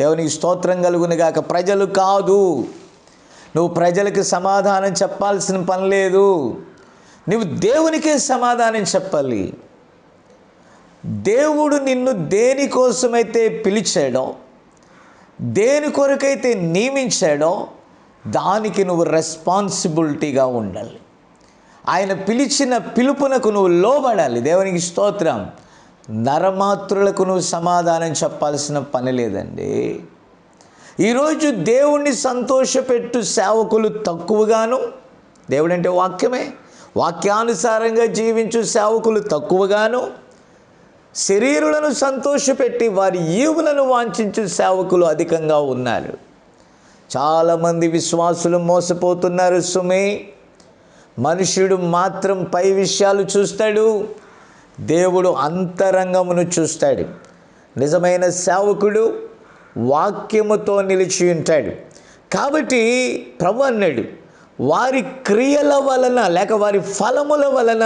S1: దేవునికి స్తోత్రం కలుగును గాక. ప్రజలు కాదు, నువ్వు ప్రజలకు సమాధానం చెప్పాల్సిన పని లేదు. నువ్వు దేవునికే సమాధానం చెప్పాలి. దేవుడు నిన్ను దేనికోసమైతే పిలిచాడో, దేని కొరకైతే నియమించాడో దానికి నువ్వు రెస్పాన్సిబిలిటీగా ఉండాలి. ఆయన పిలిచిన పిలుపునకు నువ్వు లోబడాలి. దేవునికి స్తోత్రం. నరమాత్రులకు నువ్వు సమాధానం చెప్పాల్సిన పని లేదండి. ఈరోజు దేవుణ్ణి సంతోషపెట్టు సేవకులు తక్కువగాను, దేవుడంటే వాక్యమే, వాక్యానుసారంగా జీవించు సేవకులు తక్కువగాను, శరీరులను సంతోషపెట్టి వారి ఈవులను వాంఛించు సేవకులు అధికంగా ఉన్నారు. చాలామంది విశ్వాసులు మోసపోతున్నారు సుమే. మనుష్యుడు మాత్రం పై విషయాలు చూస్తాడు, దేవుడు అంతరంగమును చూస్తాడు. నిజమైన సేవకుడు వాక్యముతో నిలిచి ఉంటాడు. కాబట్టి ప్రభు అన్నాడు, వారి క్రియల వలన లేక వారి ఫలముల వలన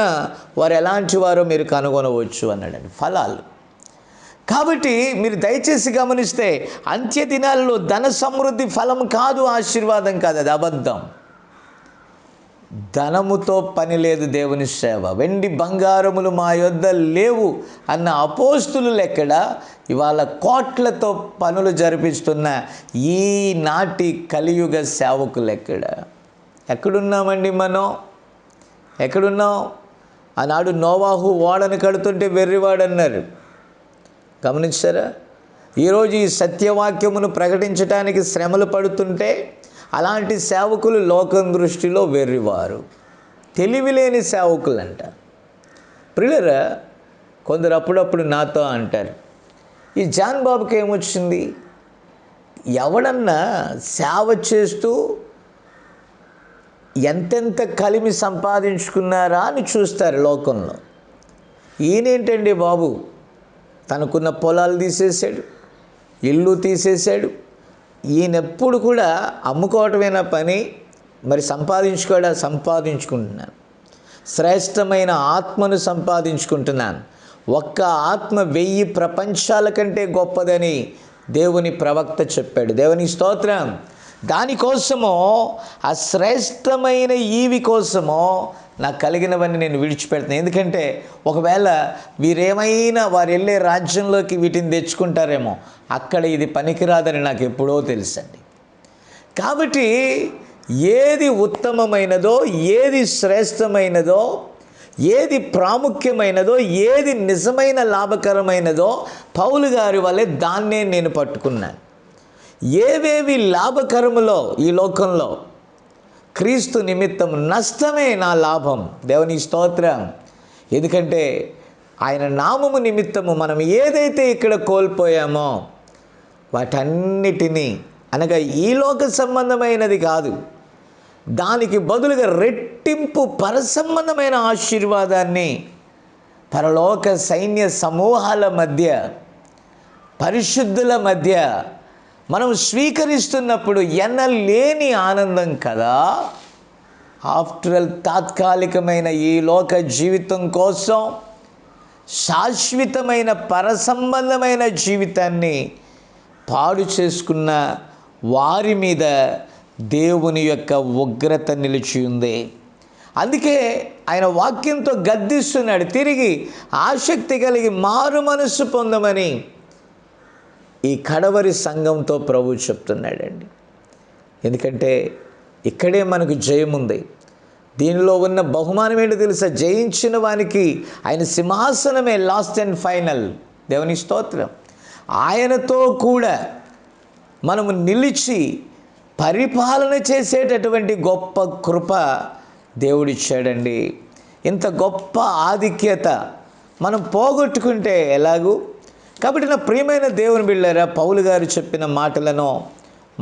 S1: వారు ఎలాంటి వారో మీరు కనుగొనవచ్చు అన్నాడండి. ఫలాలు. కాబట్టి మీరు దయచేసి గమనిస్తే అంత్య దినాలలో ధన సమృద్ధి ఫలం కాదు, ఆశీర్వాదం కాదు, అది అబద్ధం. ధనముతో పని లేదు దేవుని సేవ. వెండి బంగారములు మా యొద్ద లేవు అన్న అపోస్తులు ఎక్కడ, ఇవాళ కోట్లతో పనులు జరిపిస్తున్న ఈనాటి కలియుగ సేవకులు ఎక్కడున్నామండి మనం? ఎక్కడున్నాం? ఆనాడు నోవాహు ఓడను కడుతుంటే వెర్రివాడన్నారు. గమనించారా? ఈరోజు ఈ సత్యవాక్యమును ప్రకటించడానికి శ్రమలు పడుతుంటే అలాంటి సేవకులు లోకం దృష్టిలో వెర్రివారు, తెలివిలేని సేవకులంట. ప్రియులారా, కొందరు అప్పుడప్పుడు నాతో అంటారు, ఈ జాన్ బాబుకి ఏమొచ్చింది? ఎవడన్నా సేవ చేస్తూ ఎంతెంత కలిమి సంపాదించుకున్నారా అని చూస్తారు లోకంలో. ఈయనేంటండి బాబు, తనకున్న పొలాలు తీసేశాడు, ఇల్లు తీసేశాడు. ఈయనెప్పుడు కూడా అమ్ముకోవటమేనా పని, మరి సంపాదించుకుంటున్నాను, శ్రేష్టమైన ఆత్మను సంపాదించుకుంటున్నాను. ఒక్క ఆత్మ 1000 ప్రపంచాల కంటే గొప్పదని దేవుని ప్రవక్త చెప్పాడు. దేవుని స్తోత్రం. దానికోసమో, ఆ శ్రేష్టమైన ఈవి కోసమో నాకు కలిగినవన్నీ నేను విడిచిపెడతాను. ఎందుకంటే ఒకవేళ వారు వెళ్ళే రాజ్యంలోకి వీటిని తెచ్చుకుంటారేమో, అక్కడ ఇది పనికిరాదని నాకు ఎప్పుడో తెలుసండి. కాబట్టి ఏది ఉత్తమమైనదో, ఏది శ్రేష్టమైనదో, ఏది ప్రాముఖ్యమైనదో, ఏది నిజమైన లాభకరమైనదో పౌలు గారి వల్లే దాన్నే నేను పట్టుకున్నాను. ఏవేవి లాభకరములో ఈ లోకంలో క్రీస్తు నిమిత్తం నష్టమే నా లాభం. దేవుని స్తోత్రం. ఎందుకంటే ఆయన నామము నిమిత్తము మనం ఏదైతే ఇక్కడ కోల్పోయామో వాటన్నిటినీ, అనగా ఈ లోక సంబంధమైనది కాదు, దానికి బదులుగా రెట్టింపు పరసంబంధమైన ఆశీర్వాదాన్ని పరలోక సైన్య సమూహాల మధ్య, పరిశుద్ధుల మధ్య మనం స్వీకరిస్తున్నప్పుడు ఎన్నలేని ఆనందం కదా. ఆఫ్టర్ ఆల్ తాత్కాలికమైన ఈ లోక జీవితం కోసం శాశ్వతమైన పరసంబంధమైన జీవితాన్ని పాడు చేసుకున్న వారి మీద దేవుని యొక్క ఉగ్రత నిలిచి ఉంది. అందుకే ఆయన వాక్యంతో గద్దిస్తున్నాడు, తిరిగి ఆసక్తి కలిగి మారు మనస్సు పొందమని ఈ కడవరి సంఘంతో ప్రభు చెప్తున్నాడండి. ఎందుకంటే ఇక్కడే మనకు జయం ఉంది. దీనిలో ఉన్న బహుమానం ఏంటో తెలుసా? జయించిన వానికి ఆయన సింహాసనమే లాస్ట్ అండ్ ఫైనల్. దేవుని స్తోత్రం. ఆయనతో కూడా మనము నిలిచి పరిపాలన చేసేటటువంటి గొప్ప కృప దేవుడిచ్చాడండి. ఇంత గొప్ప ఆధిక్యత మనం పోగొట్టుకుంటే ఎలాగూ? కాబట్టి నా ప్రియమైన దేవుని బిడ్డలారా, పౌలు గారు చెప్పిన మాటలను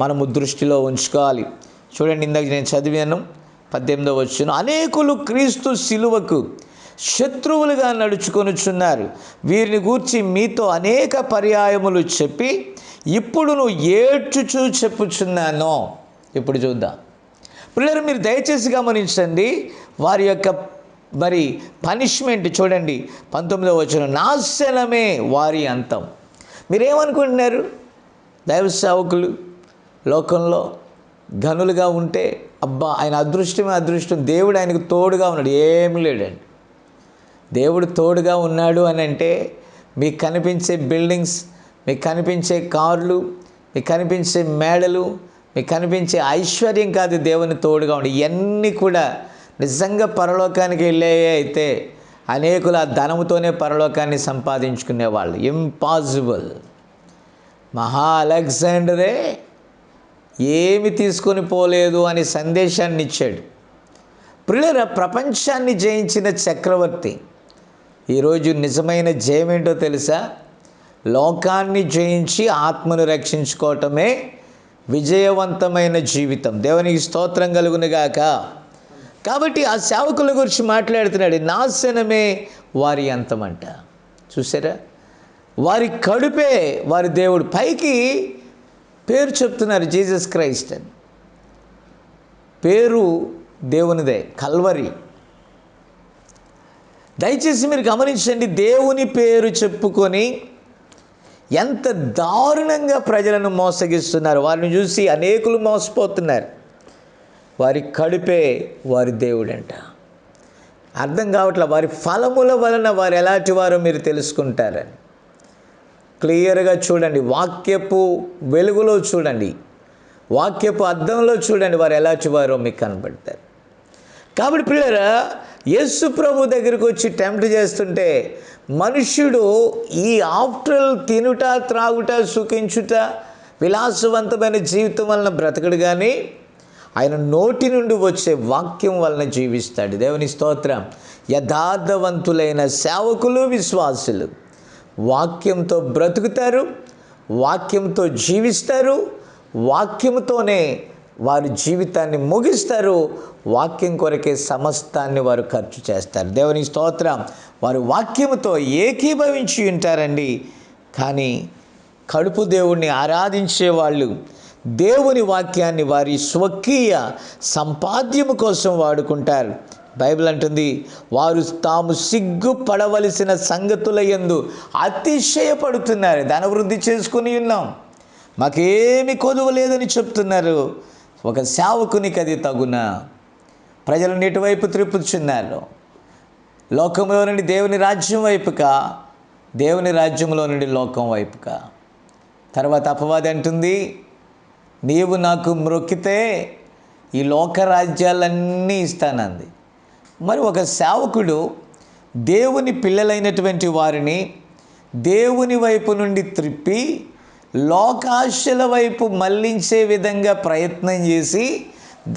S1: మనము దృష్టిలో ఉంచుకోవాలి. చూడండి, ఇందాక నేను చదివాను 18వ వచనం, అనేకులు క్రీస్తు శిలువకు శత్రువులుగా నడుచుకొనుచున్నారు. వీరిని గూర్చి మీతో అనేక పర్యాయములు చెప్పి ఇప్పుడు నువ్వు ఏడ్చుచూ చెప్పుచున్నాను. ఇప్పుడు చూద్దాం పిల్లలు, మీరు దయచేసి గమనించండి. వారి యొక్క పనిష్మెంట్ చూడండి, 19వ వచనం, నాశనమే వారి అంతం. మీరేమనుకుంటున్నారు? దైవ సేవకులు లోకంలో ఘనులుగా ఉంటే అబ్బా ఆయన అదృష్టమే అదృష్టం, దేవుడు ఆయనకు తోడుగా ఉన్నాడు. ఏం లేడండి. దేవుడు తోడుగా ఉన్నాడు అని అంటే మీకు కనిపించే బిల్డింగ్స్, మీకు కనిపించే కార్లు, మీకు కనిపించే మేడలు, మీకు కనిపించే ఐశ్వర్యం కాదు దేవుని తోడుగా ఉండి. ఇవన్నీ కూడా నిజంగా పరలోకానికి వెళ్ళే అయితే అనేకులు ఆ ధనముతోనే పరలోకాన్ని సంపాదించుకునేవాళ్ళు. ఇంపాసిబుల్. మహా అలెగ్జాండరే ఏమి తీసుకొని పోలేదు అని సందేశాన్ని ఇచ్చాడు. ప్రియులారా, ప్రపంచాన్ని జయించిన చక్రవర్తి ఈరోజు నిజమైన జయం ఏంటో తెలుసా? లోకాన్ని జయించి ఆత్మను రక్షించుకోవటమే విజయవంతమైన జీవితం. దేవునికి స్తోత్రం కలుగునుగాక. కాబట్టి ఆ సేవకుల గురించి మాట్లాడుతున్నాడు. నాశనమే వారి అంతమంట. చూసారా? వారి కడుపే వారి దేవుడు. పైకి పేరు చెప్తున్నారు జీసస్ క్రైస్ట్ అని. పేరు దేవునిదే, కల్వరి. దయచేసి మీరు గమనించండి, దేవుని పేరు చెప్పుకొని ఎంత దారుణంగా ప్రజలను మోసగిస్తున్నారు. వారిని చూసి అనేకులు మోసపోతున్నారు. వారి కడుపే వారి దేవుడంట. అర్థం కావట్లే. వారి ఫలముల వలన వారు ఎలాంటి వారో మీరు తెలుసుకుంటారని. క్లియర్గా చూడండి, వాక్యపు వెలుగులో చూడండి, వాక్యపు అద్దంలో చూడండి, వారు ఎలాంటి వారో మీకు కనబడతారు. కాబట్టి పిల్లరా, యేసు ప్రభు దగ్గరికి వచ్చి టెంప్ట్ చేస్తుంటే మనుష్యుడు ఈ ఆఫ్టర్ తినుట, త్రాగుట, సుఖించుట, విలాసవంతమైన జీవితం వలన బ్రతకడు, కానీ ఆయన నోటి నుండి వచ్చే వాక్యం వలన జీవిస్తాడు. దేవుని స్తోత్రం. యథార్థవంతులైన సేవకులు, విశ్వాసులు వాక్యంతో బ్రతుకుతారు, వాక్యంతో జీవిస్తారు, వాక్యంతోనే వారి జీవితాన్ని ముగిస్తారు. వాక్యం కొరకే సమస్తాన్ని వారు ఖర్చు చేస్తారు. దేవుని స్తోత్రం. వారు వాక్యముతో ఏకీభవించి ఉంటారండి. కానీ కడుపు దేవుణ్ణి ఆరాధించే వాళ్ళు దేవుని వాక్యాన్ని వారి స్వకీయ సంపాద్యము కోసం వాడుకుంటారు. బైబిల్ అంటుంది, వారు తాము సిగ్గుపడవలసిన సంగతుల యందు అతిశయపడుతున్నారు. ధనవృద్ధి చేసుకుని ఉన్నాం, మాకేమి కొదువ లేదని చెప్తున్నారు. ఒక సేవకునికి అది తగునా? ప్రజలను ఎటువైపు త్రిప్పుచున్నారు? లోకంలో నుండి దేవుని రాజ్యం వైపుకా, దేవుని రాజ్యంలో నుండి లోకం వైపుకా? తర్వాత అపవాది అంటుంది, నీవు నాకు మ్రొక్కితే ఈ లోకరాజ్యాలన్నీ ఇస్తానంది. మరి ఒక సేవకుడు దేవుని పిల్లలైనటువంటి వారిని దేవుని వైపు నుండి త్రిప్పి లోకాశల వైపు మళ్లించే విధంగా ప్రయత్నం చేసి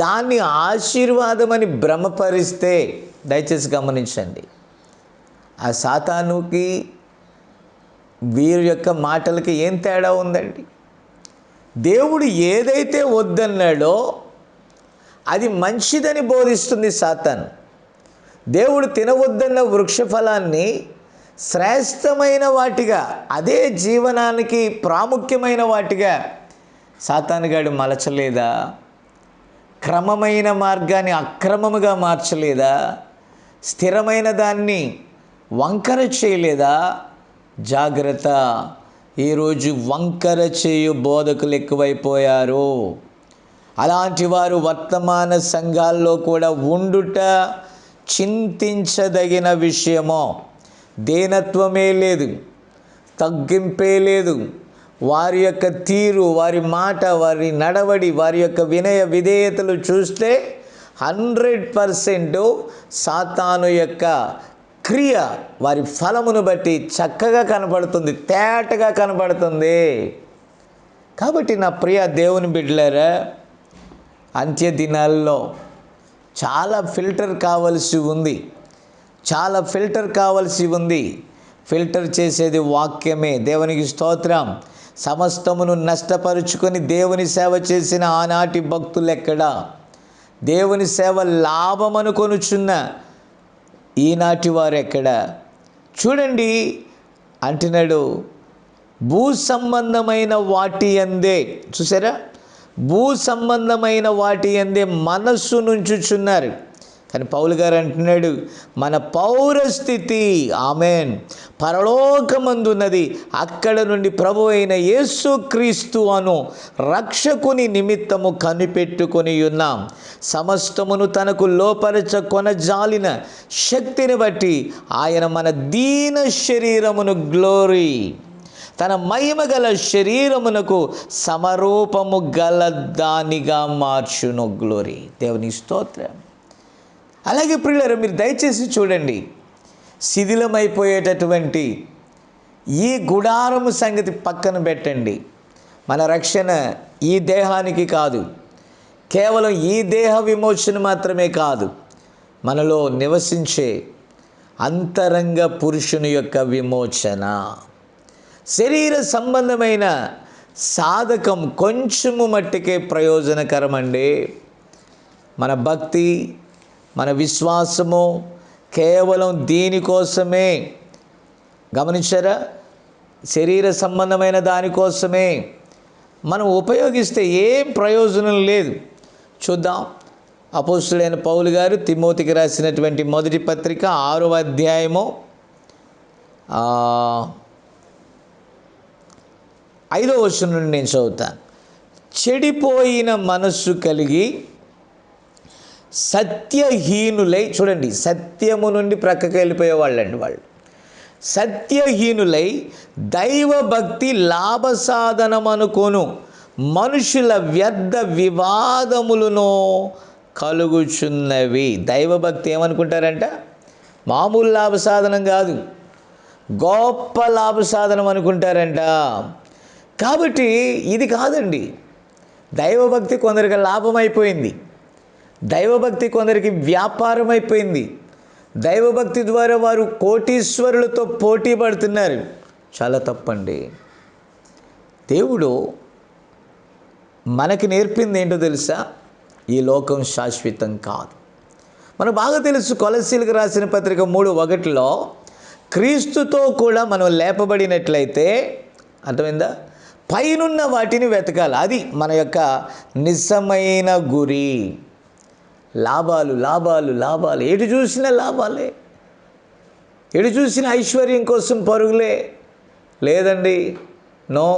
S1: దాన్ని ఆశీర్వాదమని భ్రమపరిస్తే, దయచేసి గమనించండి, ఆ సాతానుకి వీరి యొక్క మాటలకి ఏం తేడా ఉందండి? దేవుడు ఏదైతే వద్దన్నాడో అది మంచిదని బోధిస్తుంది సాతాను. దేవుడు తినవద్దన్న వృక్షఫలాన్ని శ్రేష్టమైన వాటిగా, అదే జీవనానికి ప్రాముఖ్యమైన వాటిగా సాతానుగాడు మలచలేదా? క్రమమైన మార్గాన్ని అక్రమముగా మార్చలేదా? స్థిరమైన దాన్ని వంకర చేయలేదా? జాగ్రత్త, ఈరోజు వంకర చేయు బోధకులు ఎక్కువైపోయారు. అలాంటి వారు వర్తమాన సంఘాల్లో కూడా ఉండుట చింతించదగిన విషయమో. దీనత్వమే లేదు, తగ్గింపే లేదు. వారి యొక్క తీరు, వారి మాట, వారి నడవడి, వారి యొక్క వినయ విధేయతలు చూస్తే 100% సాతాను యొక్క క్రియ వారి ఫలమును బట్టి చక్కగా కనపడుతుంది, తేటగా కనపడుతుంది. కాబట్టి నా ప్రియ దేవుని బిడ్డలారా, అంత్య దినాల్లో చాలా ఫిల్టర్ కావలసి ఉంది, చాలా ఫిల్టర్ కావలసి ఉంది. ఫిల్టర్ చేసేది వాక్యమే. దేవునికి స్తోత్రం. సమస్తమును నష్టపరుచుకొని దేవుని సేవ చేసిన ఆనాటి భక్తులెక్కడా? దేవుని సేవ లాభమనుకొనుచున్న ఈనాటి వారు ఎక్కడా? చూడండి, అంటున్నాడు, భూ సంబంధమైన వాటి యందే, చూసారా, భూ సంబంధమైన వాటి యందే మనస్సు నుంచుచున్నారు. కానీ పౌలు గారు అంటున్నాడు, మన పౌరస్థితి ఆమేన్ పరలోకమందున్నది, అక్కడ నుండి ప్రభు అయిన యేసుక్రీస్తు అను రక్షకుని నిమిత్తము కనిపెట్టుకొని ఉన్నాం. సమస్తమును తనకు లోపరచ కొనజాలిన శక్తిని బట్టి ఆయన మన దీన శరీరమును గ్లోరీ, తన మహిమ గల శరీరమునకు సమరూపము గల దానిగా మార్చును. గ్లోరీ. దేవుని స్తోత్రం. అలాగే ప్రియులారా, మీరు దయచేసి చూడండి, శిథిలమైపోయేటటువంటి ఈ గుడారము సంగతి పక్కన పెట్టండి. మన రక్షణ ఈ దేహానికి కాదు, కేవలం ఈ దేహ విమోచన మాత్రమే కాదు, మనలో నివసించే అంతరంగ పురుషుని యొక్క విమోచన. శరీర సంబంధమైన సాధకం కొంచెము మట్టికే ప్రయోజనకరమండి. మన భక్తి, మన విశ్వాసము కేవలం దీనికోసమే. గమనించారా? శరీర సంబంధమైన దానికోసమే మనం ఉపయోగిస్తే ఏం ప్రయోజనం లేదు. చూద్దాం, అపోస్తులైన పౌలు గారు తిమోతికి రాసినటువంటి మొదటి పత్రిక 6వ అధ్యాయము 5వ వచనం నుండి నేను చదువుతాను. చెడిపోయిన మనస్సు కలిగి సత్యహీనులై, చూడండి, సత్యము నుండి ప్రక్కకి వెళ్ళిపోయేవాళ్ళండి వాళ్ళు. సత్యహీనులై దైవభక్తి లాభసాధనమనుకోను మనుషుల వ్యర్థ వివాదములను కలుగుచున్నవి. దైవభక్తి ఏమనుకుంటారంట? మామూలు లాభసాధనం కాదు, గొప్ప లాభసాధనం అనుకుంటారంట. కాబట్టి ఇది కాదండి. దైవభక్తి కొందరికి లాభం అయిపోయింది, దైవభక్తి కొందరికి వ్యాపారం అయిపోయింది. దైవభక్తి ద్వారా వారు కోటీశ్వరులతో పోటీ పడుతున్నారు. చాలా తప్పండి. దేవుడు మనకి నేర్పింది ఏంటో తెలుసా? ఈ లోకం శాశ్వతం కాదు. మనకు బాగా తెలుసు, కొలస్సీలకు రాసిన పత్రిక 3:1 క్రీస్తుతో కూడా మనం లేపబడినట్లయితే, అర్థమైందా, పైనున్న వాటిని వెతకాలి. అది మన యొక్క నిజమైన గురి. లాభాలు లాభాలు లాభాలు, ఎటు చూసినా లాభాలే, ఎటు చూసిన ఐశ్వర్యం కోసం పరుగులే. లేదండి, నో.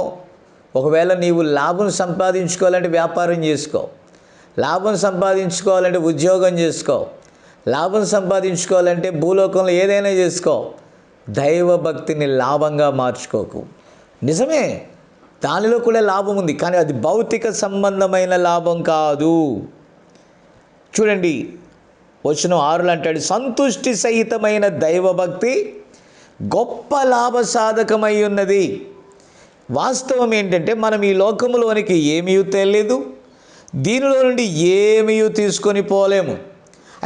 S1: ఒకవేళ నీవు లాభం సంపాదించుకోవాలంటే వ్యాపారం చేసుకో, లాభం సంపాదించుకోవాలంటే ఉద్యోగం చేసుకో, లాభం సంపాదించుకోవాలంటే భూలోకంలో ఏదైనా చేసుకో. దైవభక్తిని లాభంగా మార్చుకోకు. నిజమే, దానిలో కూడా లాభం ఉంది, కానీ అది భౌతిక సంబంధమైన లాభం కాదు. చూడండి, వచనం 6 అంటాడు, సంతుష్టి సహితమైన దైవభక్తి గొప్ప లాభసాధకమై ఉన్నది. వాస్తవం ఏంటంటే, మనం ఈ లోకములోనికి ఏమీ తెలియదు, దీనిలో నుండి ఏమీ తీసుకొని పోలేము.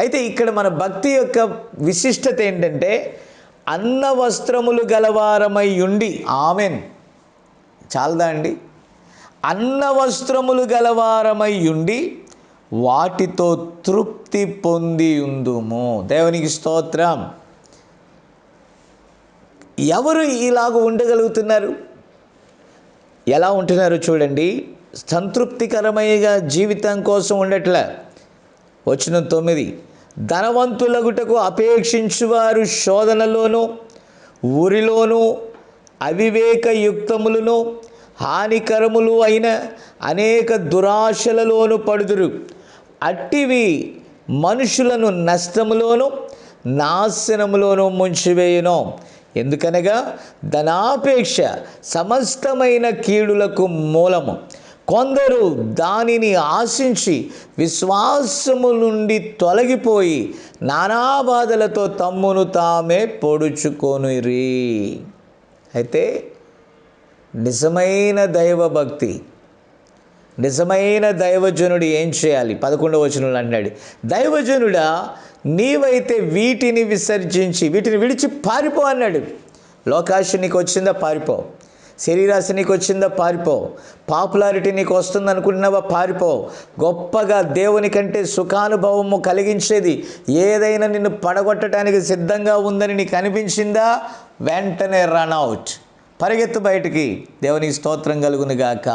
S1: అయితే ఇక్కడ మన భక్తి యొక్క విశిష్టత ఏంటంటే, అన్న వస్త్రములు గలవారమై ఉండి, ఆమెన్, చాలదా అండి? అన్న వస్త్రములు గలవారమై ఉండి వాటితో తృప్తి పొంది ఉందుము. దేవునికి స్తోత్రం. ఎవరు ఇలాగ ఉండగలుగుతున్నారు? ఎలా ఉంటున్నారు చూడండి. సంతృప్తికరమైన జీవితం కోసం ఉండట్లే. వచనం 9, ధనవంతులగుటకు అపేక్షించువారు శోధనలోను ఊరిలోను అవివేకయుక్తములను హానికరములు అయిన అనేక దురాశలలోను పడుదురు. అట్టివి మనుషులను నష్టములోను నాశనములోను ముంచివేయును. ఎందుకనగా ధనాపేక్ష సమస్తమైన కీడులకు మూలము. కొందరు దానిని ఆశించి విశ్వాసము నుండి తొలగిపోయి నానా బాధలతో తమ్మును తామే పొడుచుకొనిరి. అయితే నిజమైన దైవభక్తి, నిజమైన దైవజనుడు ఏం చేయాలి? 11వ వచనంలో అన్నాడు, దైవజనుడా నీవైతే వీటిని విసర్జించి వీటిని విడిచి పారిపో అన్నాడు. లోకాశ నీకు వచ్చిందా? పారిపో. శరీరాశ నీకు వచ్చిందా? పారిపో. పాపులారిటీ నీకు వస్తుంది అనుకుంటున్నావా? పారిపో. గొప్పగా దేవుని కంటే సుఖానుభవము కలిగించేది ఏదైనా నిన్ను పడగొట్టడానికి సిద్ధంగా ఉందని నీకు అనిపించిందా? వెంటనే రన్ అవుట్, పరిగెత్తు బయటికి. దేవునికి స్తోత్రం కలుగునుగాక.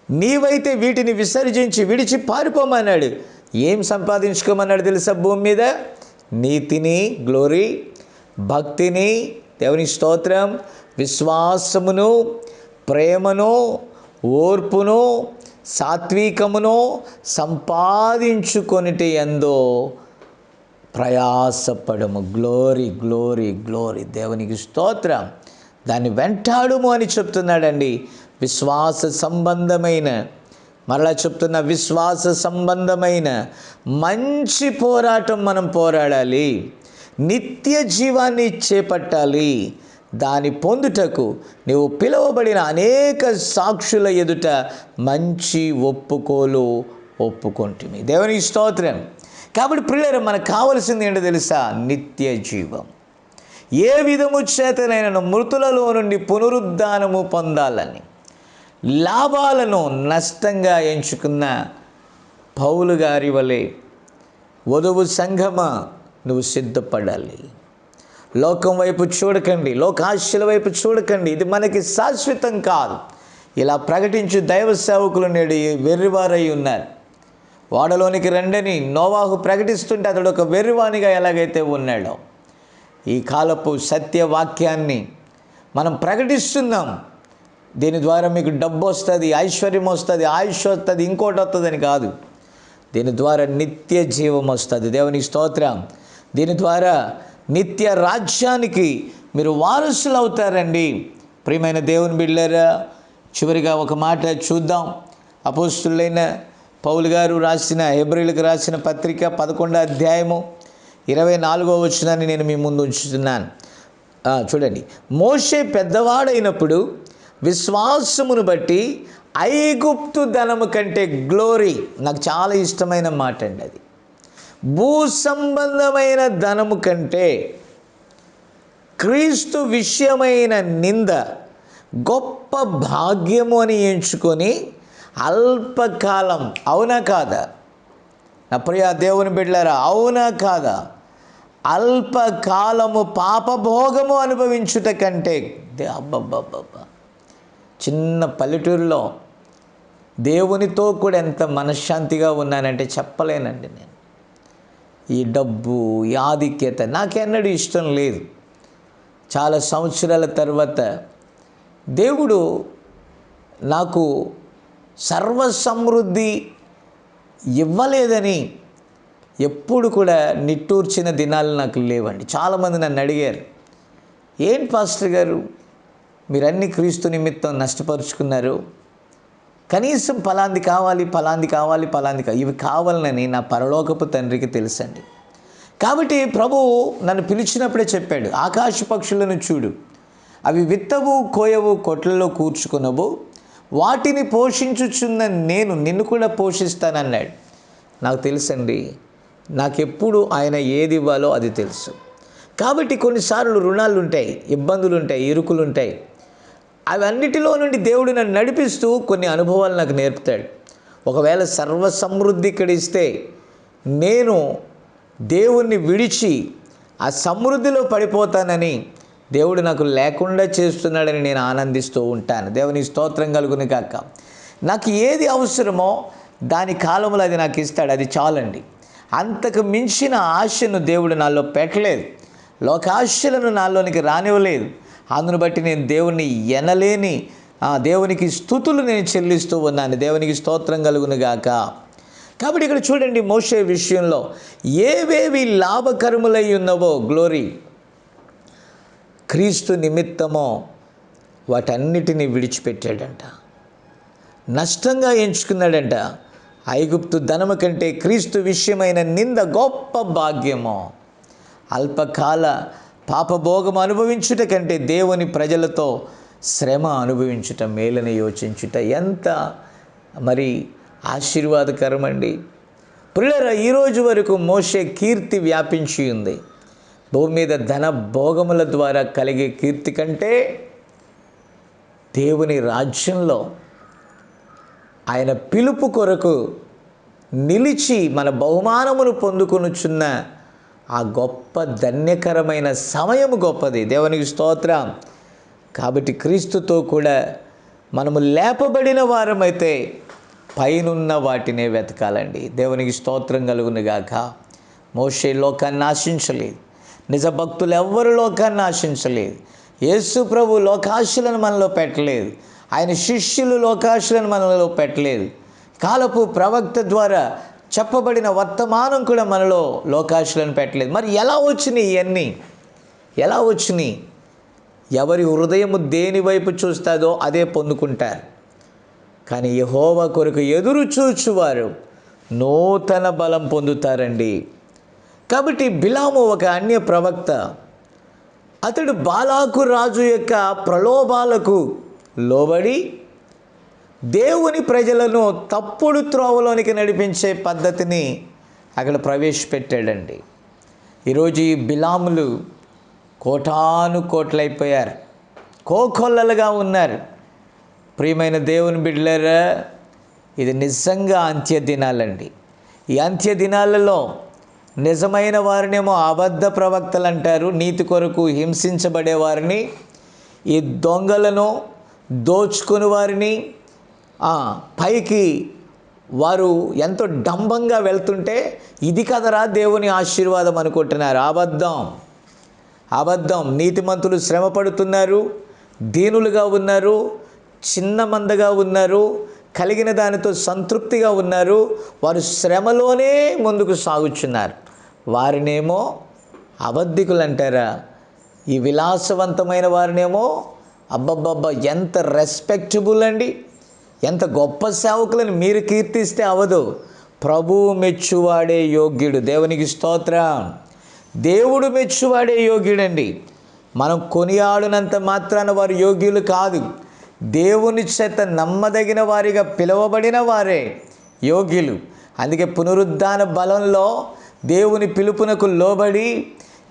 S1: నీవైతే వీటిని విసర్జించి విడిచి పారిపోమన్నాడు. ఏం సంపాదించుకోమన్నాడు తెలుసా? భూమి మీద నీతిని, గ్లోరీ, భక్తిని, దేవుని స్తోత్రం, విశ్వాసమును, ప్రేమను, ఓర్పును, సాత్వికమును సంపాదించుకొనిటి యందో ప్రయాసపడము. గ్లోరీ గ్లోరీ గ్లోరీ, దేవునికి స్తోత్రం. దాన్ని వెంటాడుము అని చెప్తున్నాడండి. విశ్వాస సంబంధమైన, మరలా చెప్తున్న, విశ్వాస సంబంధమైన మంచి పోరాటం మనం పోరాడాలి. నిత్య జీవాన్ని చేపట్టాలి. దాని పొందుటకు నీవు పిలువబడిన అనేక సాక్షుల ఎదుట మంచి ఒప్పుకోలు ఒప్పుకొంటివి. దేవునికి స్తోత్రం. కాబట్టి ప్రియులారా, మనకు కావలసింది ఏంటో తెలుసా? నిత్య జీవం. ఏ విధము చేతనైనా మృతులలో నుండి పునరుద్ధానము పొందాలని లాభాలను నష్టంగా ఎంచుకున్న పౌలు గారి వలె వధువు సంఘమా నువ్వు సిద్ధపడాలి. లోకం వైపు చూడకండి, లోకాశల వైపు చూడకండి. ఇది మనకి శాశ్వతం కాదు. ఇలా ప్రకటించు దైవ సేవకులు నేడు వెర్రివారై ఉన్నారు. ఓడలోనికి రండని నోవాహు ప్రకటిస్తుంటే అతడు ఒక వెర్రివానిగా ఎలాగైతే ఉన్నాడో, ఈ కాలపు సత్యవాక్యాన్ని మనం ప్రకటిస్తున్నాం. దీని ద్వారా మీకు డబ్బు వస్తుంది, ఐశ్వర్యం వస్తుంది, ఆయుష్ వస్తుంది, ఇంకోటి వస్తుందని కాదు. దీని ద్వారా నిత్య జీవం వస్తుంది. దేవునికి స్తోత్రం. దీని ద్వారా నిత్య రాజ్యానికి మీరు వారసులు అవుతారండి. ప్రియమైన దేవుని బిడ్డలారా, చివరిగా ఒక మాట చూద్దాం. అపోస్తులైన పౌలు గారు రాసిన హెబ్రీయులకు రాసిన పత్రిక 11వ అధ్యాయము 24వ వచనాన్ని నేను మీ ముందు ఉంచుతున్నాను. చూడండి, మోషే పెద్దవాడైనప్పుడు విశ్వాసమును బట్టి ఐగుప్తు ధనము కంటే గ్లోరీ, నాకు చాలా ఇష్టమైన మాట అండి అది, భూ సంబంధమైన ధనము కంటే క్రీస్తు విషయమైన నింద గొప్ప భాగ్యము అని ఎంచుకొని అల్పకాలం. అవునా కాదా? నా ప్రియ దేవుని బిడ్డలారా, అవునా కాదా? అల్పకాలము పాపభోగము అనుభవించుట కంటే, అబ్బబ్బబ్బబ్బా, చిన్న పల్లెటూరులో దేవునితో కూడా ఎంత మనశ్శాంతిగా ఉన్నానంటే చెప్పలేనండి. నేను ఈ డబ్బు, ఈ ఆధిక్యత నాకెన్నడూ ఇష్టం లేదు. చాలా సంవత్సరాల తర్వాత దేవుడు నాకు సర్వసమృద్ధి ఇవ్వలేదని ఎప్పుడు కూడా నిట్టూర్చిన దినాలు నాకు లేవండి. చాలామంది నన్ను అడిగారు, ఏంటి పాస్టర్ గారు మీరన్నీ క్రీస్తు నిమిత్తం నష్టపరుచుకున్నారు, కనీసం ఫలాంది కావాలి, ఫలాంది కావాలి, ఫలాంది ఇవి కావాలని నా పరలోకపు తండ్రికి తెలుసండి. కాబట్టి ప్రభువు నన్ను పిలిచినప్పుడే చెప్పాడు, ఆకాశ పక్షులను చూడు, అవి విత్తవు, కోయవు, కొట్లలో కూర్చుకునవు, వాటిని పోషించుచున్న నేను నిన్ను కూడా పోషిస్తానన్నాడు. నాకు తెలుసండి, నాకెప్పుడు ఆయన ఏది ఇవ్వాలో అది తెలుసు. కాబట్టి కొన్నిసార్లు రుణాలు ఉంటాయి, ఇబ్బందులు ఉంటాయి, ఇరుకులు ఉంటాయి. అవన్నిటిలో నుండి దేవుడు నన్ను నడిపిస్తూ కొన్ని అనుభవాలు నాకు నేర్పుతాడు. ఒకవేళ సర్వసమృద్ధి ఇక్కడ ఇస్తే నేను దేవుణ్ణి విడిచి ఆ సమృద్ధిలో పడిపోతానని దేవుడు నాకు లేకుండా చేస్తున్నాడని నేను ఆనందిస్తూ ఉంటాను. దేవునికి స్తోత్రం కలుగును గాక. నాకు ఏది అవసరమో దాని కాలంలో అది నాకు ఇస్తాడు, అది చాలండి. అంతకు మించిన ఆశను దేవుడు నాలో పెట్టలేదు, లోకాశలను నాలోనికి రానివ్వలేదు. అందును బట్టి నేను దేవుణ్ణి ఎనలేని దేవునికి స్తుతులు నేను చెల్లిస్తూ ఉన్నాను. దేవునికి స్తోత్రం కలుగును గాక. కాబట్టి ఇక్కడ చూడండి, మోషే విషయంలో ఏవేవి లాభకరములై ఉన్నవో, గ్లోరీ, క్రీస్తు నిమిత్తమో వాటన్నిటినీ విడిచిపెట్టాడంట, నష్టంగా ఎంచుకున్నాడంట. ఐగుప్తు ధనము కంటే క్రీస్తు విషయమైన నింద గొప్ప భాగ్యమో, అల్పకాల పాపభోగం అనుభవించుట కంటే దేవుని ప్రజలతో శ్రమ అనుభవించుట మేలని యోచించుట ఎంత మరి ఆశీర్వాదకరమండి. ప్రియులారా, ఈరోజు వరకు మోషే కీర్తి వ్యాపించి ఉంది. భూమి మీద ధన భోగముల ద్వారా కలిగే కీర్తి కంటే దేవుని రాజ్యంలో ఆయన పిలుపు కొరకు నిలిచి మన బహుమానమును పొందుకొనుచున్న ఆ గొప్ప ధన్యకరమైన సమయము గొప్పది. దేవునికి స్తోత్రం. కాబట్టి క్రీస్తుతో కూడా మనము లేపబడిన వారమైతే పైనున్న వాటినే వెతకాలండి. దేవునికి స్తోత్రం కలుగును గాక. మోషే లోకాన్ని ఆశించలేదు, నిజ భక్తులు ఎవ్వరు లోకాన్ని ఆశించలేదు. యేసు ప్రభు లోకాశలను మనలో పెట్టలేదు, ఆయన శిష్యులు లోకాశలను మనలో పెట్టలేదు. కాలపు ప్రవక్త ద్వారా చెప్పబడిన వర్తమానం కూడా మనలో లోకాశలను పెట్టలేదు. మరి ఎలా వచ్చినాయి ఇవన్నీ? ఎలా వచ్చినాయి? ఎవరి హృదయము దేని వైపు చూస్తుందో అదే పొందుకుంటారు. కానీ యెహోవా కొరకు ఎదురు చూచువారు నూతన బలం పొందుతారండి. కాబట్టి బిలాము ఒక అన్య ప్రవక్త. అతడు బాలాకు రాజు యొక్క ప్రలోభాలకు లోబడి దేవుని ప్రజలను తప్పుడు త్రోవలోనికి నడిపించే పద్ధతిని అక్కడ ప్రవేశపెట్టాడండి. ఈరోజు ఈ బిలాములు కోటాను కోట్లయిపోయారు, కోకొల్లలుగా ఉన్నారు. ప్రియమైన దేవుని బిడ్డలారా, ఇది నిజంగా అంత్య దినాలండి. ఈ అంత్య దినాలలో నిజమైన వారినేమో అబద్ధ ప్రవక్తలు అంటారు, నీతి కొరకు హింసించబడే వారిని, ఈ దొంగలను దోచుకుని వారిని, పైకి వారు ఎంతో డంబంగా వెళ్తుంటే ఇది కదరా దేవుని ఆశీర్వాదం అనుకుంటున్నారు. అబద్ధం. నీతిమంతులు శ్రమ పడుతున్నారు, దీనులుగా ఉన్నారు, చిన్న మందగా ఉన్నారు, కలిగిన దానితో సంతృప్తిగా ఉన్నారు. వారు శ్రమలోనే ముందుకు సాగుచున్నారు. వారినేమో అబద్ధికులు అంటారా? ఈ విలాసవంతమైన వారినేమో అబ్బబ్బబ్బా ఎంత రెస్పెక్టబుల్ అండి, ఎంత గొప్ప సేవకులని మీరు కీర్తిస్తే అవదు. ప్రభువు మెచ్చువాడే యోగ్యుడు. దేవునికి స్తోత్రం. దేవుడు మెచ్చువాడే యోగ్యుడండి. మనం కొనియాడినంత మాత్రాన వారు యోగ్యులు కాదు. దేవుని చేత నమ్మదగిన వారిగా పిలువబడిన వారే యోగ్యులు. అందుకే పునరుద్ధాన బలంలో దేవుని పిలుపునకు లోబడి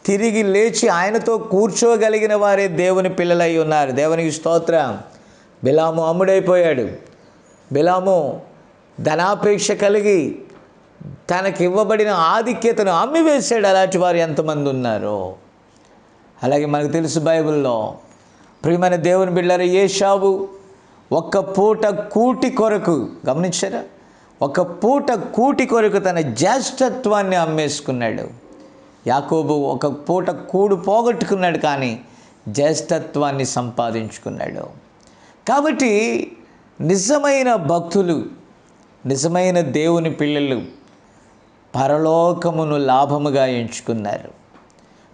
S1: తిరిగి లేచి ఆయనతో కూర్చోగలిగిన వారే దేవుని పిల్లలై ఉన్నారు. దేవునికి స్తోత్రం. బిలాము అమ్ముడైపోయాడు. బిలాము ధనాపేక్ష కలిగి తనకి ఇవ్వబడిన ఆధిక్యతను అమ్మివేశాడు. అలాంటి వారు ఎంతమంది ఉన్నారో. అలాగే మనకు తెలుసు బైబిల్లో ప్రియమైన దేవుని బిడ్డలారా, ఏశావు ఒక్క పూట కూటి కొరకు, గమనించారా, ఒక పూట కూటి కొరకు తన జ్యేష్ఠత్వాన్ని అమ్మేసుకున్నాడు. యాకోబు ఒక పూట కూడు పోగొట్టుకున్నాడు, కానీ జ్యేష్ఠత్వాన్ని సంపాదించుకున్నాడు. కాబట్టి నిజమైన భక్తులు, నిజమైన దేవుని పిల్లలు పరలోకమును లాభముగా ఎంచుకున్నారు.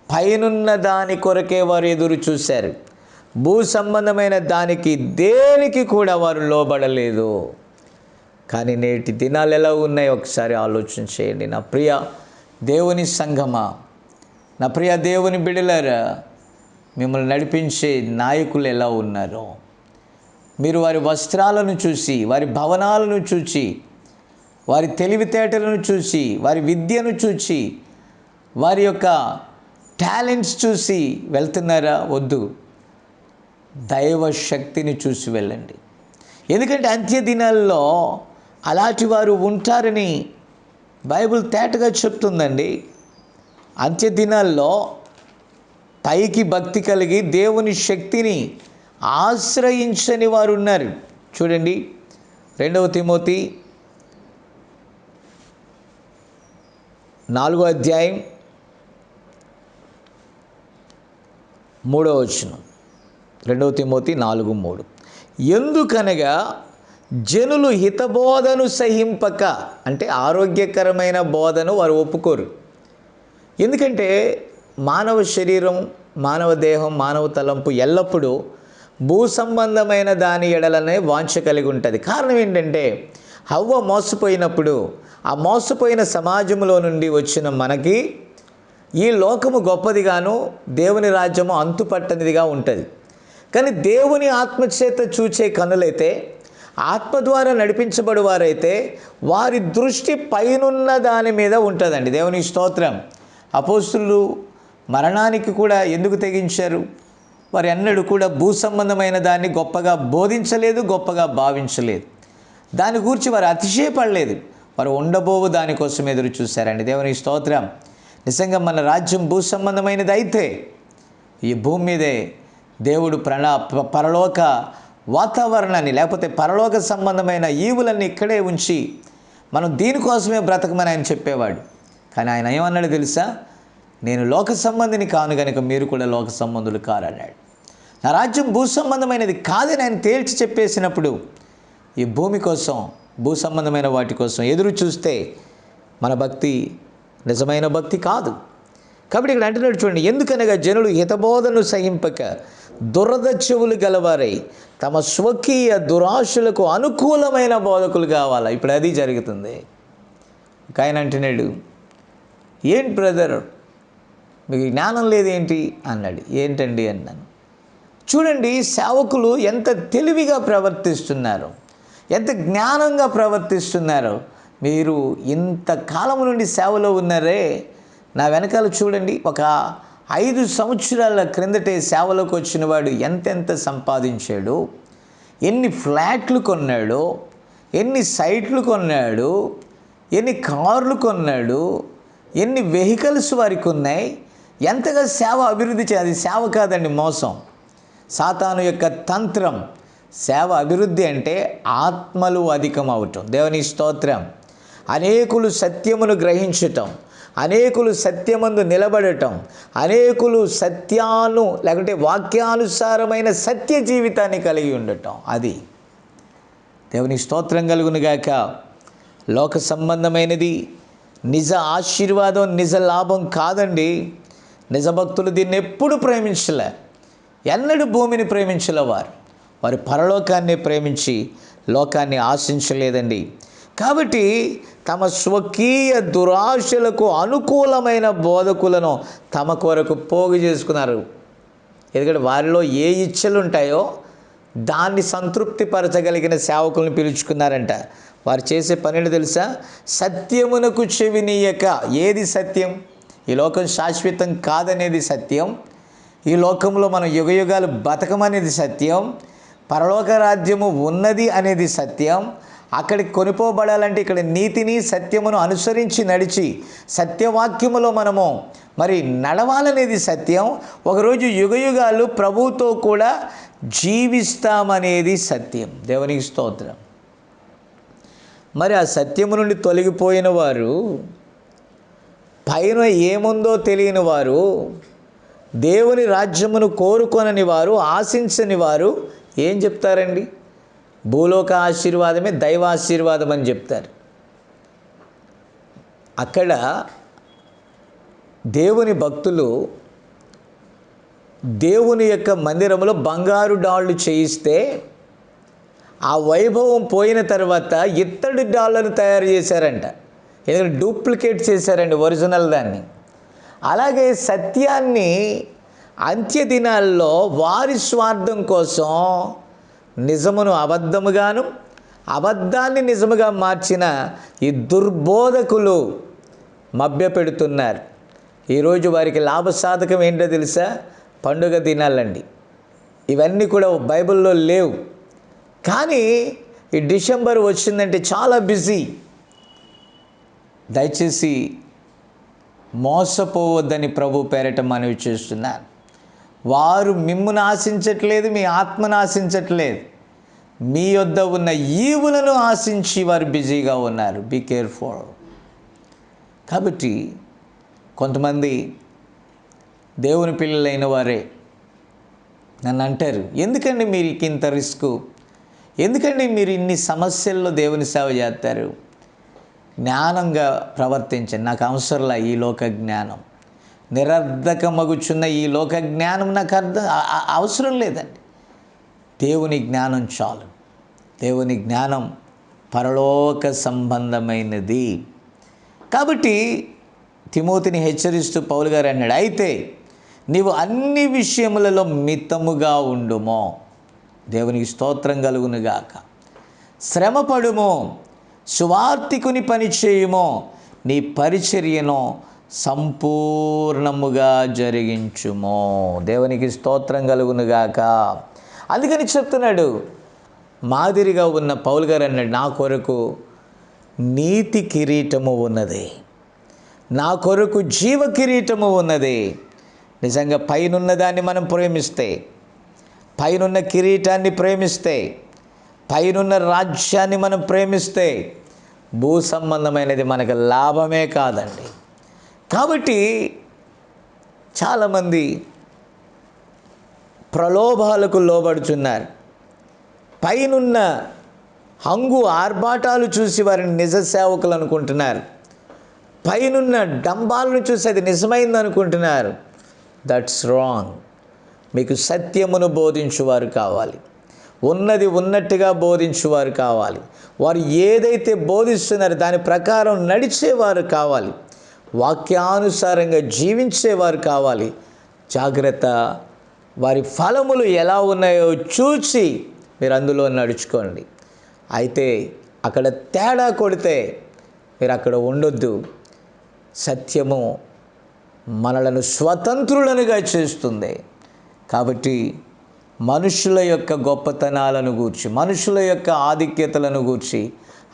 S1: పైనున్న దాని కొరకే వారు ఎదురు చూశారు. భూ సంబంధమైన దానికి దేనికి కూడా వారు లోబడలేదు. కానీ నేటి దినాలు ఎలా ఉన్నాయో ఒకసారి ఆలోచన చేయండి. నా ప్రియ దేవుని సంఘమా, నా ప్రియ దేవుని బిడ్డలారా, మిమ్మల్ని నడిపించే నాయకులు ఎలా ఉన్నారో మీరు వారి వస్త్రాలను చూసి, వారి భవనాలను చూసి, వారి తెలివితేటలను చూసి, వారి విద్యను చూసి, వారి యొక్క టాలెంట్స్ చూసి వెళ్తున్నారా? వద్దు, దైవ శక్తిని చూసి వెళ్ళండి. ఎందుకంటే అంత్య దినాల్లో అలాంటి వారు ఉంటారని బైబిల్ తేటగా చెప్తుందండి. అంత్య దినాల్లో పైకి భక్తి కలిగి దేవుని శక్తిని ఆశ్రయించని వారు ఉన్నారు. చూడండి, 2 తిమోతి 4వ అధ్యాయం 3వ వచనం. 2 తిమోతి 4:3. ఎందుకనగా జనులు హితబోధను సహింపక, అంటే ఆరోగ్యకరమైన బోధను వారు ఒప్పుకోరు. ఎందుకంటే మానవ శరీరం, మానవ దేహం, మానవ తలంపు ఎల్లప్పుడూ భూ సంబంధమైన దాని ఎడలనే వాంఛ కలిగి ఉంటుంది. కారణం ఏంటంటే హవ్వ మోసపోయినప్పుడు ఆ మోసపోయిన సమాజంలో నుండి వచ్చిన మనకి ఈ లోకము గొప్పదిగాను, దేవుని రాజ్యము అంతుపట్టనిదిగా ఉంటుంది. కానీ దేవుని ఆత్మచేత చూచే కనులైతే, ఆత్మ ద్వారా నడిపించబడి వారైతే వారి దృష్టి పైనున్న దాని మీద ఉంటుందండి. దేవుని స్తోత్రం. అపోస్తులు మరణానికి కూడా ఎందుకు తెగించారు? వారు ఎన్నడూ కూడా భూ సంబంధమైన దాన్ని గొప్పగా బోధించలేదు, గొప్పగా భావించలేదు. దాని గురించి వారు అతిశయపడలేదు. వారు ఉండబోవు దానికోసం ఎదురు చూశారండి. దేవుని స్తోత్రం. నిజంగా మన రాజ్యం భూ సంబంధమైనది అయితే ఈ భూమి మీదే దేవుడు పరలోక వాతావరణాన్ని, లేకపోతే పరలోక సంబంధమైన ఈవులన్నీ ఇక్కడే ఉంచి మనం దీనికోసమే బ్రతకమని ఆయన చెప్పేవాడు. కానీ ఆయన ఏమన్నాడు తెలుసా? నేను లోక సంబంధిని కాను కనుక మీరు కూడా లోక సంబంధులు కారన్నాడు. నా రాజ్యం భూ సంబంధమైనది కాదని ఆయన తేల్చి చెప్పేసినప్పుడు ఈ భూమి కోసం, భూ సంబంధమైన వాటి కోసం ఎదురు చూస్తే మన భక్తి నిజమైన భక్తి కాదు. కాబట్టి ఇక్కడ అంటున్నాడు చూడండి, ఎందుకనగా జనులు హితబోధను సహింపక దురద చెవులు గలవారై తమ స్వకీయ దురాశలకు అనుకూలమైన బోధకులు కావాలా. ఇప్పుడు అది జరుగుతుంది. ఒక ఆయన అంటున్నాడు, ఏంటి బ్రదర్ మీకు జ్ఞానం లేదేంటి అన్నాడు. ఏంటండి అన్నాను. చూడండి, సేవకులు ఎంత తెలివిగా ప్రవర్తిస్తున్నారు, ఎంత జ్ఞానంగా ప్రవర్తిస్తున్నారు. మీరు ఇంతకాలం నుండి సేవలో ఉన్నారే, నా వెనకాల చూడండి, ఒక 5 సంవత్సరాల క్రిందటే సేవలోకి వచ్చిన వాడు ఎంతెంత సంపాదించాడు, ఎన్ని ఫ్లాట్లు కొన్నాడు, ఎన్ని సైట్లు కొన్నాడు, ఎన్ని కార్లు కొన్నాడు, ఎన్ని వెహికల్స్ వారికి ఉన్నాయి, ఎంతగా సేవ అభివృద్ధి అది సేవ కాదండి, మోసం, సాతాను యొక్క తంత్రం. సేవ అభివృద్ధి అంటే ఆత్మలు అధికం అవటం. దేవుని స్తోత్రం. అనేకులు సత్యమును గ్రహించటం, అనేకులు సత్యమందు నిలబడటం, అనేకులు సత్యాను లేకుంటే వాక్యానుసారమైన సత్య జీవితాన్ని కలిగి ఉండటం. అది దేవుని స్తోత్రం కలుగునుగాక. లోక సంబంధమైనది నిజ ఆశీర్వాదం, నిజ లాభం కాదండి. నిజ భక్తులు దీన్ని ఎప్పుడు ప్రేమించలే, ఎన్నడూ భూమిని ప్రేమించలే. వారు పరలోకాన్ని ప్రేమించి లోకాన్ని ఆశించలేదండి. కాబట్టి తమ స్వకీయ దురాశలకు అనుకూలమైన బోధకులను తమ కొరకు పోగు చేసుకున్నారు. ఎందుకంటే వారిలో ఏ ఇచ్చలు ఉంటాయో దాన్ని సంతృప్తిపరచగలిగిన సేవకులను పిలుచుకున్నారంట. వారు చేసే పనిని తెలుసా? సత్యమునకు చెవినీయక. ఏది సత్యం? ఈ లోకం శాశ్వతం కాదనేది సత్యం. ఈ లోకంలో మనం యుగయుగాలు బతకమనేది సత్యం. పరలోక రాజ్యము ఉన్నది అనేది సత్యం. అక్కడికి కొనిపోబడాలంటే ఇక్కడ నీతిని సత్యమును అనుసరించి నడిచి సత్యవాక్యములో మనము మరి నడవాలనేది సత్యం. ఒకరోజు యుగయుగాలు ప్రభువుతో కూడా జీవిస్తామనేది సత్యం. దేవునికి స్తోత్రం. మరి ఆ సత్యము నుండి తొలగిపోయిన వారు, పైన ఏముందో తెలియని వారు, దేవుని రాజ్యమును కోరుకొనని వారు, ఆశించని వారు ఏం చెప్తారండి? భూలోక ఆశీర్వాదమే దైవాశీర్వాదం అని చెప్తారు. అక్కడ దేవుని భక్తులు దేవుని యొక్క మందిరంలో బంగారు డాళ్ళు చేయిస్తే ఆ వైభవం పోయిన తర్వాత ఇత్తడి డాళ్ళను తయారు చేశారంట. ఎందుకంటే డూప్లికేట్ చేశారండి ఒరిజినల్ దాన్ని. అలాగే సత్యాన్ని అంత్య దినాల్లో వారి స్వార్థం కోసం నిజమును అబద్ధముగాను, అబద్ధాన్ని నిజముగా మార్చిన ఈ దుర్బోధకులు మభ్యపెడుతున్నారు. ఈరోజు వారికి లాభసాధకం ఏంటో తెలుసా? పండుగ దినాలండి. ఇవన్నీ కూడా బైబిల్లో లేవు. కానీ ఈ డిసెంబర్ వచ్చిందంటే చాలా బిజీ. దయచేసి మోసపోవద్దని ప్రభు పేరట మనవి చేస్తున్నాను. వారు మిమ్మును ఆశించట్లేదు, మీ ఆత్మను ఆశించట్లేదు, మీ యొద్ద ఉన్న ఈవులను ఆశించి వారు బిజీగా ఉన్నారు. Be careful. కాబట్టి కొంతమంది దేవుని పిల్లలైన వారే నన్ను అంటారు, ఎందుకండి మీరు ఇంత రిస్క్, ఎందుకండి మీరు ఇన్ని సమస్యల్లో దేవుని సేవ చేస్తారు? జ్ఞానంగా ప్రవర్తించండి. నాకు అవసరంలా ఈ లోక జ్ఞానం, నిరర్ధకమగుచున్న ఈ లోక జ్ఞానం నాకు అవసరం లేదండి. దేవుని జ్ఞానం చాలు. దేవుని జ్ఞానం పరలోక సంబంధమైనది. కాబట్టి తిమోతిని హెచ్చరిస్తూ పౌలు గారు అన్నాడు, అయితే నీవు అన్ని విషయములలో మితముగా ఉండుమో. దేవునికి స్తోత్రం కలుగునుగాక. శ్రమపడుమో, సువార్తికుని పని చేయుమో, నీ పరిచర్యను సంపూర్ణముగా జరిగించుమో. దేవునికి స్తోత్రం కలుగునుగాక. అందుకని చెప్తున్నాడు, మాదిరిగా ఉన్న పౌలు గారు అన్నాడు, నా కొరకు నీతి కిరీటము ఉన్నది, నా కొరకు జీవ కిరీటము ఉన్నది. నిజంగా పైనున్న దాన్ని మనం ప్రేమిస్తే, పైనున్న కిరీటాన్ని ప్రేమిస్తే, పైనున్న రాజ్యాన్ని మనం ప్రేమిస్తే భూ సంబంధమైనది మనకు లాభమే కాదండి. కాబట్టి చాలామంది ప్రలోభాలకు లోబడుతున్నారు. పైనున్న హంగు ఆర్భాటాలు చూసి వారిని నిజ సేవకులు అనుకుంటున్నారు. పైనున్న డంబాలను చూసి అది నిజమైంది అనుకుంటున్నారు. That's wrong. మీకు సత్యమును బోధించువారు కావాలి, ఉన్నది ఉన్నట్టుగా బోధించువారు కావాలి, వారు ఏదైతే బోధిస్తున్నారో దాని ప్రకారం నడిచేవారు కావాలి, వాక్యానుసారంగా జీవించేవారు కావాలి. జాగ్రత్త. వారి ఫలములు ఎలా ఉన్నాయో చూచి మీరు అందులో నడుచుకోండి. అయితే అక్కడ తేడా కొడితే మీరు అక్కడ ఉండొద్దు. సత్యము మనలను స్వతంత్రులనుగా చేస్తుంది. కాబట్టి మనుషుల యొక్క గొప్పతనాలను గూర్చి, మనుషుల యొక్క ఆధిక్యతలను గూర్చి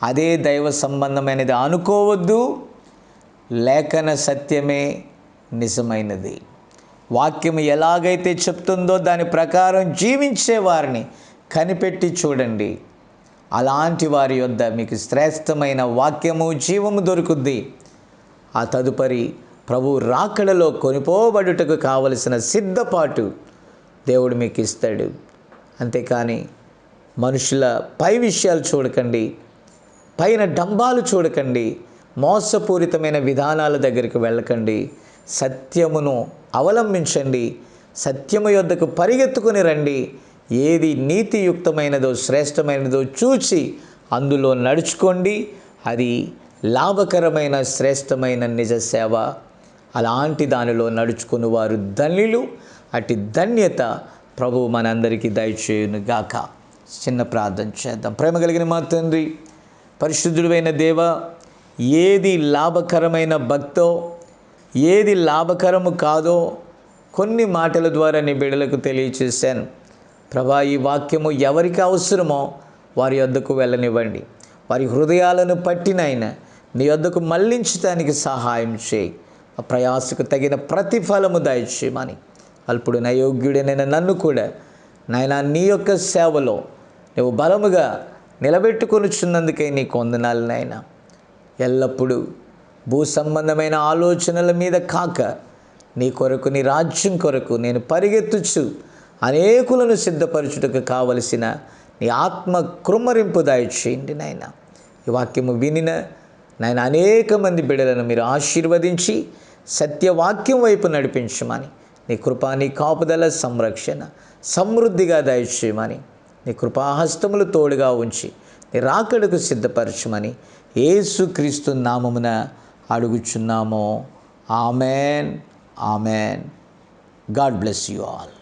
S1: అదే దైవ సంబంధమైనది అనుకోవద్దు. లేఖన సత్యమే నిజమైనది. వాక్యం ఎలాగైతే చెప్తుందో దాని ప్రకారం జీవించే వారిని కనిపెట్టి చూడండి. అలాంటి వారి యొద్ద మీకు శ్రేష్టమైన వాక్యము, జీవము దొరుకుద్ది. ఆ తదుపరి ప్రభు రాకడలో కొనిపోబడుటకు కావలసిన సిద్ధపాటు దేవుడు మీకు ఇస్తాడు. అంతేకాని మనుషుల పై విషయాలు చూడకండి, పైన డంబాలు చూడకండి, మోసపూరితమైన విధానాల దగ్గరికి వెళ్ళకండి. సత్యమును అవలంబించండి. సత్యము యొద్దకు పరిగెత్తుకుని రండి. ఏది నీతియుక్తమైనదో శ్రేష్టమైనదో చూచి అందులో నడుచుకోండి. అది లాభకరమైన శ్రేష్టమైన నిజ సేవ. అలాంటి దానిలో నడుచుకుని వారు ధన్యులు. అట్టి ధన్యత ప్రభువు మనందరికీ దయచేయును గాక. చిన్న ప్రార్థన చేద్దాం. ప్రేమ కలిగిన మా తండ్రి, పరిశుద్ధుడైన దేవ, ఏది లాభకరమైన భక్తో, ఏది లాభకరము కాదో కొన్ని మాటల ద్వారా నీ బిడ్డలకు తెలియచేశాను. ప్రభా, ఈ వాక్యము ఎవరికి అవసరమో వారి యొద్దకు వెళ్ళనివ్వండి. వారి హృదయాలను పట్టినైనా నీ యొద్దకు మళ్ళించడానికి సహాయం చేయి. ఆ ప్రయాసకు తగిన ప్రతిఫలము దయచేయమని అల్పుడు నయోగ్యుడైన నన్ను కూడా నాయనా నీ యొక్క సేవలో నువ్వు బలముగా నిలబెట్టుకొనుచున్నందుకై నీకు వందనాలు నాయనా. ఎల్లప్పుడూ భూ సంబంధమైన ఆలోచనల మీద కాక నీ కొరకు, నీ రాజ్యం కొరకు నేను పరిగెత్తుచు అనేకులను సిద్ధపరచుటకు కావలసిన నీ ఆత్మ కృమ్మరింపు దయచేయండి నాయన. ఈ వాక్యము వినిన నాయన అనేక మంది బిడ్డలను మీరు ఆశీర్వదించి సత్యవాక్యం వైపు నడిపించమని, నీ కృపా, నీ కాపుదల, సంరక్షణ సమృద్ధిగా దయచేయమని, నీ కృపాహస్తములు తోడుగా ఉంచి నీ రాకడకు సిద్ధపరచమని యేసుక్రీస్తు నామమున అడుగుచున్నాము. Amen. Amen. God bless you all.